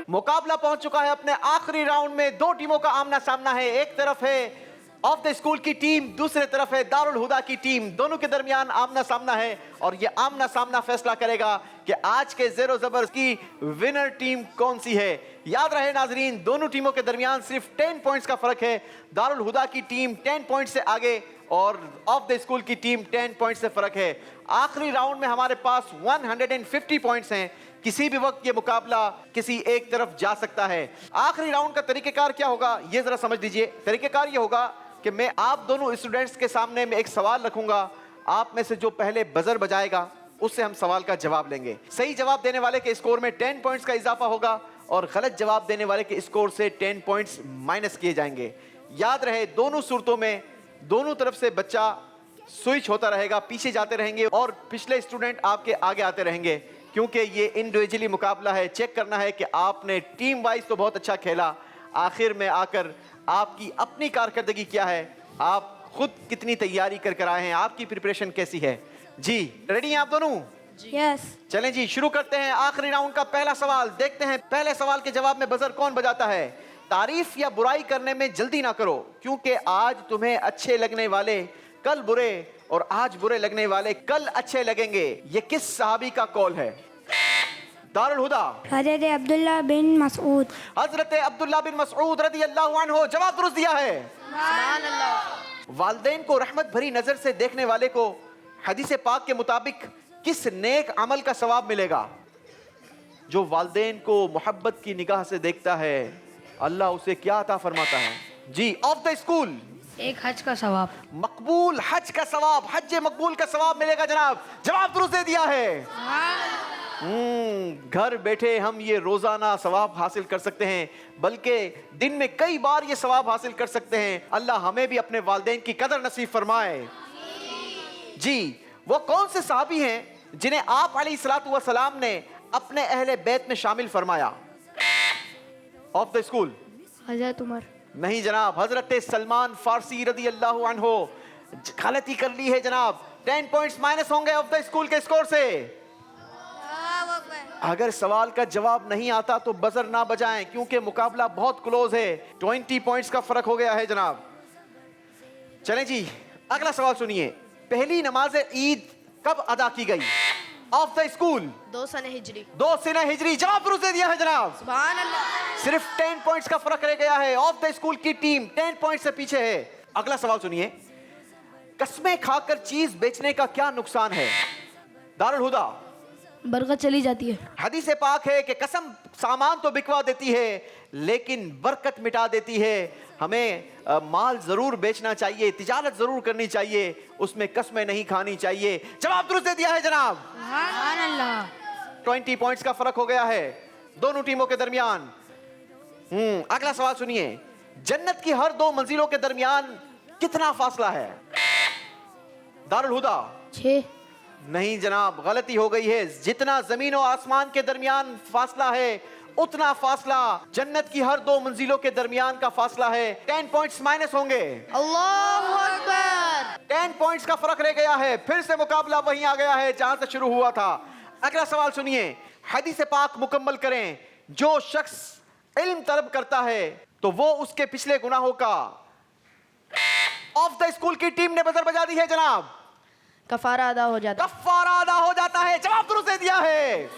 S2: मुकाबला पहुंच चुका है अपने आखिरी राउंड में। दो टीमों का आमना सामना है, एक तरफ है ऑफ द स्कूल की टीम, दूसरे तरफ है दारुल हुदा की टीम। दोनों के दरमियान आमना सामना है और ये आमना सामना फैसला करेगा कि आज के ज़ेरो ज़बर की विनर टीम कौन सी है। याद रहे नाजरीन, दोनों टीमों के दरमियान सिर्फ 10 पॉइंट्स का फर्क है। दारुल हुदा की टीम 10 पॉइंट से आगे और ऑफ द स्कूल की टीम 10 पॉइंट से फर्क है। आखिरी राउंड में हमारे पास 150 पॉइंट्स हैं। किसी भी वक्त ये मुकाबला किसी एक तरफ जा सकता है। आखिरी राउंड का तरीकेकार क्या होगा ये जरा समझ लीजिए। तरीकेकार ये होगा कि मैं आप दोनों स्टूडेंट्स के सामने में एक सवाल रखूंगा, आप में से जो पहले बजर बजाएगा उससे हम सवाल का जवाब लेंगे। सही जवाब देने वाले के स्कोर में 10 पॉइंट्स का इजाफा होगा और गलत जवाब देने वाले के स्कोर से 10 पॉइंट्स माइनस किए जाएंगे। याद रहे, दोनों सूरतों में दोनों तरफ से बच्चा स्विच होता रहेगा, पीछे जाते रहेंगे और पिछले स्टूडेंट आपके आगे आते रहेंगे, क्योंकि ये इंडिविजुअली मुकाबला है। चेक करना है कि आपने टीम वाइज तो बहुत अच्छा खेला, आखिर में आकर आपकी अपनी कारकर्दगी क्या है, आप खुद कितनी तैयारी कर कर आए हैं, आपकी प्रिपरेशन कैसी है। जी रेडी हैं आप दोनों?
S4: यस।
S2: चलें जी, शुरू करते हैं आखिरी राउंड का पहला सवाल। देखते हैं पहले सवाल के जवाब में बजर कौन बजाता है। तारीफ या बुराई करने में जल्दी ना करो, क्योंकि आज तुम्हें अच्छे लगने वाले कल बुरे और आज बुरे लगने वाले कल अच्छे लगेंगे। ये किस सहाबी का कौल है? दारुल हुदा।
S4: हज़रत अब्दुल्ला बिन मसऊद।
S2: हजरत अब्दुल्ला बिन मसऊद रज़ी अल्लाहु अन्हु। जवाब दुरुस्त दिया है।
S10: सुभान अल्लाह।
S2: वालिदैन को रहमत भरी नजर से देखने वाले को हदीस पाक के मुताबिक किस नेक अमल का सवाब मिलेगा? जो वालिदैन को मोहब्बत की निगाह से देखता है, अल्लाह उसे क्या अता फरमाता है? जी ऑफ द स्कूल।
S5: एक हज का सवाब।
S2: मकबूल हज का सवाब, हज मकबूल का सवाब मिलेगा जनाब। जवाब दुरुस्त दे दिया है। घर बैठे हम ये रोजाना सवाब हासिल कर सकते हैं, बल्कि दिन में कई बार ये सवाब हासिल कर सकते हैं। अल्लाह हमें भी अपने वालिदैन की कदर नसीब फरमाए। जी वो कौन से सहाबी हैं जिन्हें आप अलैहिस्सलातु वस्सलाम ने अपने अहले बैत में शामिल फरमाया? Of the school.
S4: हज़रत उमर।
S2: नहीं जनाब, हजरत सलमान फारसी रज़ी अल्लाहु अन्हु। गलती कर ली है जनाब, 10 पॉइंट्स माइनस होंगे ऑफ द स्कूल के स्कोर से। अगर सवाल का जवाब नहीं आता तो बजर ना बजाएं, क्योंकि मुकाबला बहुत क्लोज है। 20 पॉइंट्स का फर्क हो गया है जनाब। चलें जी, अगला सवाल सुनिए। पहली नमाज ईद कब अदा की गई? Of the school.
S3: 2 सने हिजरी।
S2: 2 सने हिजरी। जवाब दुरुस्त दे दिया है जनाब।
S3: सुभान अल्लाह।
S2: सिर्फ 10 पॉइंट्स का फर्क रह गया है। ऑफ द स्कूल की टीम 10 पॉइंट से पीछे है। अगला सवाल सुनिए। कसमें खाकर चीज बेचने का क्या नुकसान है? दारुल हुदा।
S4: बरकत चली जाती है।
S2: हदीस पाक है कि कसम सामान तो बिकवा देती है लेकिन बरकत मिटा देती है। हमें माल जरूर बेचना चाहिए, तिजारत जरूर करनी चाहिए, उसमें कसमें नहीं खानी चाहिए। जवाब दुरुस्त दे दिया है जनाब।
S5: सुभान अल्लाह।
S2: 20 पॉइंट्स का फर्क हो गया है दोनों टीमों के दरमियान। अगला सवाल सुनिए। जन्नत की हर 2 मंजिलों के दरमियान कितना फासला है? दारुल हुदा।
S4: 6।
S2: नहीं जनाब, गलती हो गई है। जितना जमीन और आसमान के दरमियान फासला है उतना फासला जन्नत की हर 2 मंजिलों के दरमियान का फासला है। 10 पॉइंट्स माइनस होंगे।
S10: अल्लाहु अकबर।
S2: 10 पॉइंट्स का फर्क रह गया है। फिर से मुकाबला वहीं आ गया है जहां से शुरू हुआ था। अगला सवाल सुनिए। हदीस पाक मुकम्मल करें। जो शख्स इल्म तलब करता है तो वो उसके पिछले गुनाहों का। ऑफ द स्कूल की टीम ने बजर बजा दी है जनाब।
S3: कफारा अदा हो जाता है।
S2: कफारा अदा हो जाता है। जवाब दुरुस्त दे दिया है।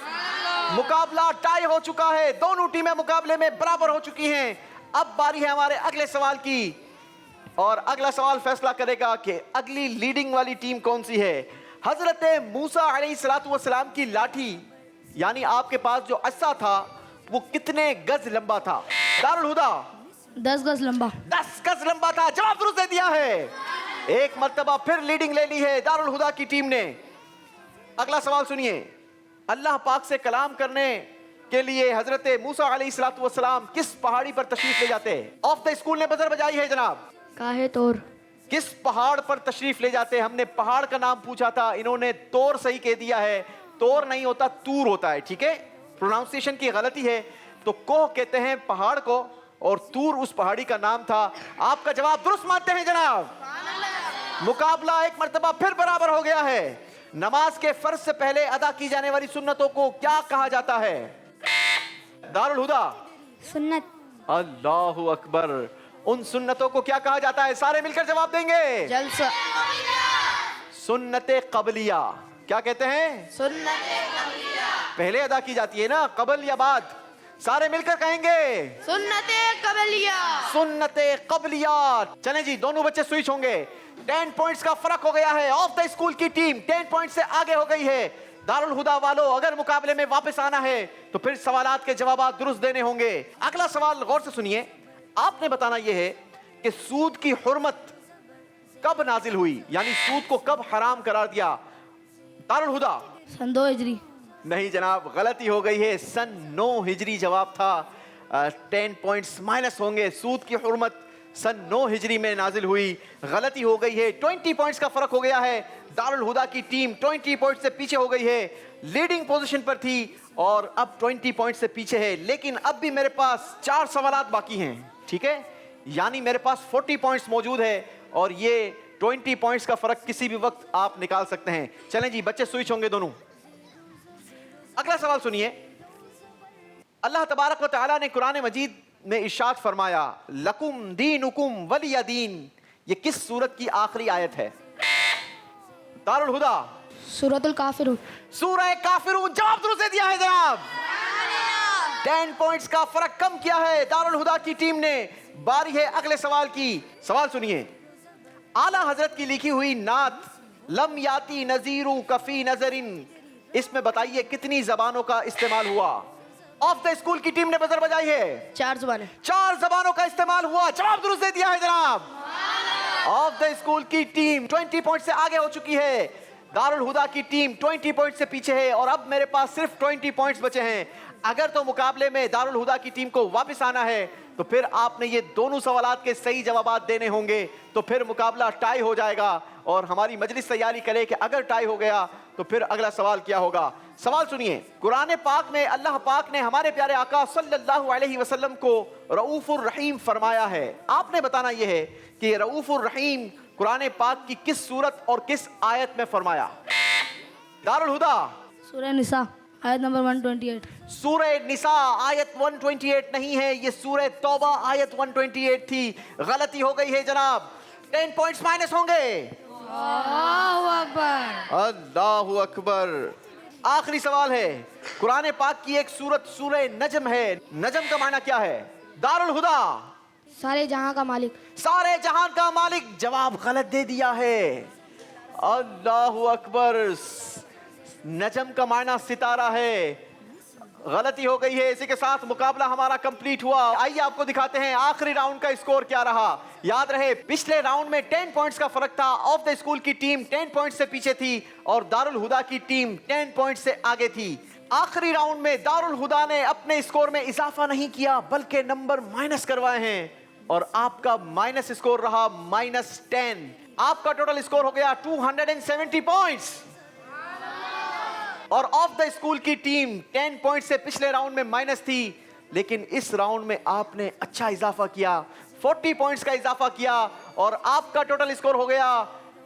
S2: मुकाबला टाई हो चुका है। दोनों टीमें मुकाबले में बराबर हो चुकी हैं। अब बारी है हमारे अगले सवाल की और अगला सवाल फैसला करेगा कि अगली लीडिंग वाली टीम कौन सी है। हजरत मूसा अलैहिस्सलातु वस्सलाम की लाठी यानी आपके पास जो अस्सा था वो कितने गज लंबा था? दारुल हुदा।
S4: 10 गज लंबा।
S2: 10 गज लंबा था। जवाब दुरुस्त दे दिया है। एक मर्तबा फिर लीडिंग ले ली है दारुल हुदा की टीम ने। अगला सवाल सुनिए। अल्लाह पाक से कलाम करने के लिए हजरत मूसा अलैहिस्सलातु वस्सलाम किस पहाड़ी पर तशरीफ ले जाते हैं? ऑफ द स्कूल ने बजर बजाई है जनाब।
S4: काहे तोर।
S2: किस पहाड़ पर तशरीफ ले जाते हैं? हमने पहाड़ का नाम पूछा था, इन्होंने तोर सही कह दिया है। तोर नहीं होता, तूर होता है। ठीक है, प्रोनाउंसिएशन की गलती है। तो कोह कहते हैं पहाड़ को और तूर उस पहाड़ी का नाम था। आपका जवाब दुरुस्त मानते हैं जनाब। मुकाबला एक मर्तबा फिर बराबर हो गया है। नमाज के फर्ज से पहले अदा की जाने वाली सुन्नतों को क्या कहा जाता है? दारुल हुदा
S8: सुन्नत।
S2: अल्लाहु अकबर। उन सुन्नतों को क्या कहा जाता है? सारे मिलकर जवाब देंगे।
S3: जलसा।
S2: सुन्नते कबलिया। क्या कहते हैं?
S3: सुन्नते कबलिया।
S2: पहले अदा की जाती है ना, कबल या बाद? सारे मिलकर कहेंगे
S3: सुन्नते कबलिया।
S2: सुन्नते कबलिया। चलें जी, दोनों बच्चे स्विच होंगे। 10 पॉइंट्स का फर्क हो गया है। ऑफ द स्कूल की टीम 10 पॉइंट से आगे हो गई है। दारुल हुदा वालों, अगर मुकाबले में वापस आना है तो फिर सवालात के जवाब दुरुस्त देने होंगे। अगला सवाल गौर से सुनिए। आपने बताना यह है कि सूद की हुर्मत कब नाजिल हुई, यानी सूद को कब हराम करार दिया? दारुल हुदा
S4: सन 2 हिजरी।
S2: नहीं जनाब, गलती हो गई है। सन 9 हिजरी जवाब था। 10 पॉइंट्स माइनस होंगे। सूद की हुर्मत सन 9 हिजरी में नाजिल हुई। गलती हो गई है। 20 पॉइंट्स का फर्क हो गया है। दारुल हुदा की टीम 20 पॉइंट से पीछे हो गई है। लीडिंग पोजीशन पर थी और अब 20 पॉइंट से पीछे है। लेकिन अब भी मेरे पास 4 सवालात बाकी हैं। ठीक है, यानी मेरे पास 40 पॉइंट्स मौजूद है और ये 20 पॉइंट्स का फर्क किसी भी वक्त आप निकाल सकते हैं। चलें जी, बच्चे स्विच होंगे दोनों। अगला सवाल सुनिए। अल्लाह तबारक व तआला ने कुरान मजीद में इरशाद फरमाया, लकुम दीनुकुम वलिय दीन। ये किस सूरत की आखिरी आयत है? दारुल हुदा
S4: सूरतुल काफिरून।
S2: सूरह काफिरून। जवाब दुरुस्त दे दिया है जनाब। 10 पॉइंट्स का फर्क कम किया है दारुल हुदा की टीम ने। बारी है अगले सवाल की। सवाल सुनिए। आला हजरत की लिखी हुई नात लम याती नजीरू कफी नजरिन, इसमें बताइए कितनी जबानों का इस्तेमाल हुआ? ऑफ द स्कूल की टीम ने बजर बजाई है।
S3: 4 ज़बानें।
S2: 4 जबानों का इस्तेमाल हुआ। जवाब दुरुस्त दे दिया है जनाब। ऑफ द स्कूल की टीम 20 पॉइंट से आगे हो चुकी है। दारुल हुदा की टीम 20 पॉइंट से पीछे है और अब मेरे पास सिर्फ 20 पॉइंट्स बचे हैं। अगर तो मुकाबले में दारुल हुदा की टीम को वापस आना है तो फिर आपने ये दोनों सवालात के सही जवाब देने होंगे, तो फिर मुकाबला टाई हो जाएगा और हमारी मजलिस तैयारी करे कि अगर टाई हो गया तो फिर अगला सवाल क्या होगा। सवाल सुनिए। कुरान पाक में अल्लाह पाक ने हमारे प्यारे आका सल्लल्लाहु अलैहि वसल्लम को रऊफुर रहीम फरमाया है। आपने बताना यह है कि रऊफुर रहीम कुरान पाक की किस सूरत और किस आयत में फरमाया? दारुल हुदा
S4: सूरह निसा आयत नंबर 128।
S2: सूरह निसा आयत 128 नहीं है, ये सूरह तौबा आयत 128 थी। गलती हो गई है जनाब। 10 पॉइंट्स माइनस होंगे।
S3: अल्लाहु अकबर।
S2: अल्लाहु अकबर। आखिरी सवाल है। कुरान पाक की एक सूरत सूरह नजम है। नजम का माना क्या है? दारुल हुदा
S4: सारे जहां का मालिक।
S2: सारे जहान का मालिक। जवाब गलत दे दिया है। अल्लाहु अकबर। नजम का माना सितारा है। गलती हो गई है। इसी के साथ मुकाबला हमारा कंप्लीट हुआ। आइए आपको दिखाते हैं आखिरी राउंड का स्कोर क्या रहा। याद रहे पिछले राउंड में 10 पॉइंट्स का फर्क था। ऑफ द स्कूल की टीम 10 पॉइंट्स से पीछे थी और दारुल हुदा की टीम 10 पॉइंट्स से आगे थी। आखिरी राउंड में दारुल हुदा ने अपने स्कोर में इजाफा नहीं किया बल्कि नंबर माइनस करवाए हैं और आपका माइनस स्कोर रहा -10। आपका टोटल स्कोर हो गया 270 पॉइंट्स और ऑफ द स्कूल की टीम 10 पॉइंट से पिछले राउंड में माइनस थी, लेकिन इस राउंड में आपने अच्छा इजाफा किया, 40 पॉइंट्स का इजाफा किया और आपका टोटल स्कोर हो गया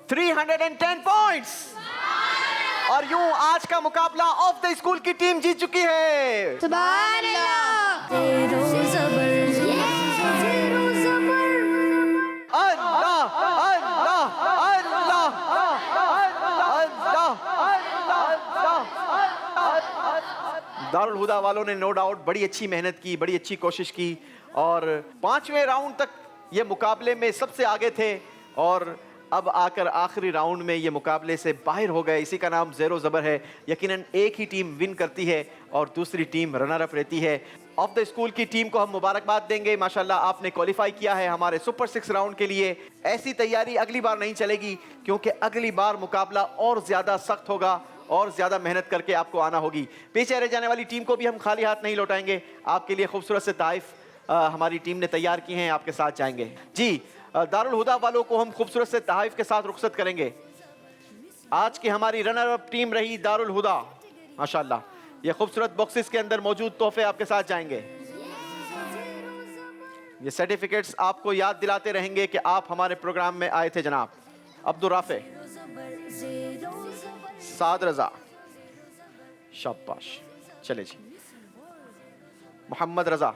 S2: 310 पॉइंट्स। और यूं आज का मुकाबला ऑफ द स्कूल की टीम जीत चुकी है।
S3: सुभान अल्लाह।
S1: ज़ेरो ज़बर ज़ेरो ज़बर।
S2: अल्लाह अल्लाह अल्लाह। दारुल हुदा वालों ने नो डाउट बड़ी अच्छी मेहनत की, बड़ी अच्छी कोशिश की और 5वें राउंड तक ये मुकाबले में सबसे आगे थे और अब आकर आखिरी राउंड में ये मुकाबले से बाहर हो गए। इसी का नाम ज़ेरो ज़बर है। यकीनन एक ही टीम विन करती है और दूसरी टीम रनर अप रहती है। ऑफ द स्कूल की टीम को हम मुबारकबाद देंगे। माशाल्लाह आपने क्वालिफाई किया है हमारे सुपर 6 राउंड के लिए। ऐसी तैयारी अगली बार नहीं चलेगी, क्योंकि अगली बार मुकाबला और ज़्यादा सख्त होगा और ज़्यादा मेहनत करके आपको आना होगी। पीछे रह जाने वाली टीम को भी हम खाली हाथ नहीं लौटाएंगे। आपके लिए खूबसूरत से तोहफ़े हमारी टीम ने तैयार किए हैं, आपके साथ जाएंगे। जी, दारुल हुदा वालों को हम खूबसूरत से तोहफ़े के साथ रुखसत करेंगे। आज की हमारी रनर अप टीम रही दारुल हुदा। माशाल्लाह, ये खूबसूरत बॉक्सेस के अंदर मौजूद तोहफे आपके साथ जाएंगे। ये सर्टिफिकेट्स आपको याद दिलाते रहेंगे कि आप हमारे प्रोग्राम में आए थे। जनाब अब्दुल राफे, साद रजा, शाबाश। चले जी, मोहम्मद रजा,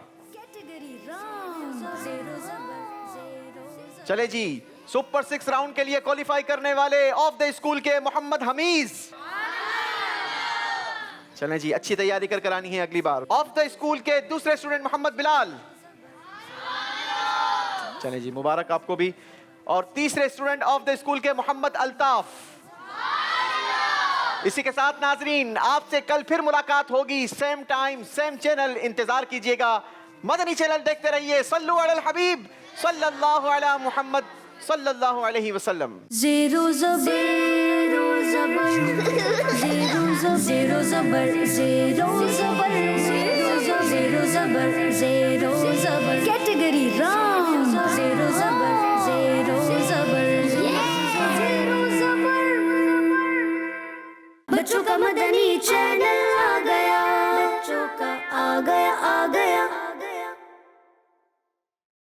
S2: चले जी। सुपर 6 राउंड के लिए क्वालिफाई करने वाले ऑफ द स्कूल के मोहम्मद हमीज। चलें जी, अच्छी तैयारी कर करानी है अगली बार। ऑफ द स्कूल के दूसरे स्टूडेंट मोहम्मद बिलाल। चलें जी, मुबारक आपको भी। और तीसरे स्टूडेंट ऑफ द स्कूल के मोहम्मद अल्ताफ। इसी के साथ नाजरीन, आपसे कल फिर मुलाकात होगी, सेम टाइम सेम चैनल। इंतजार कीजिएगा, मदनी चैनल देखते रहिए। सल्लु अलल हबीब सल्लल्लाहु अला मुहम्मद सल्लल्लाहु अलैहि वसल्लम।
S1: ज़ेरो ज़बर ज़ेरो ज़बर ज़ेरो ज़बर ज़ेरो ज़बर ज़ेरो ज़बर कैटेगरी रॉन्ग। ज़ेरो ज़बर ज़ेरो ज़बर ज़ेरो ज़बर। बच्चों का मदनी चैनल आ गया, बच्चों का आ गया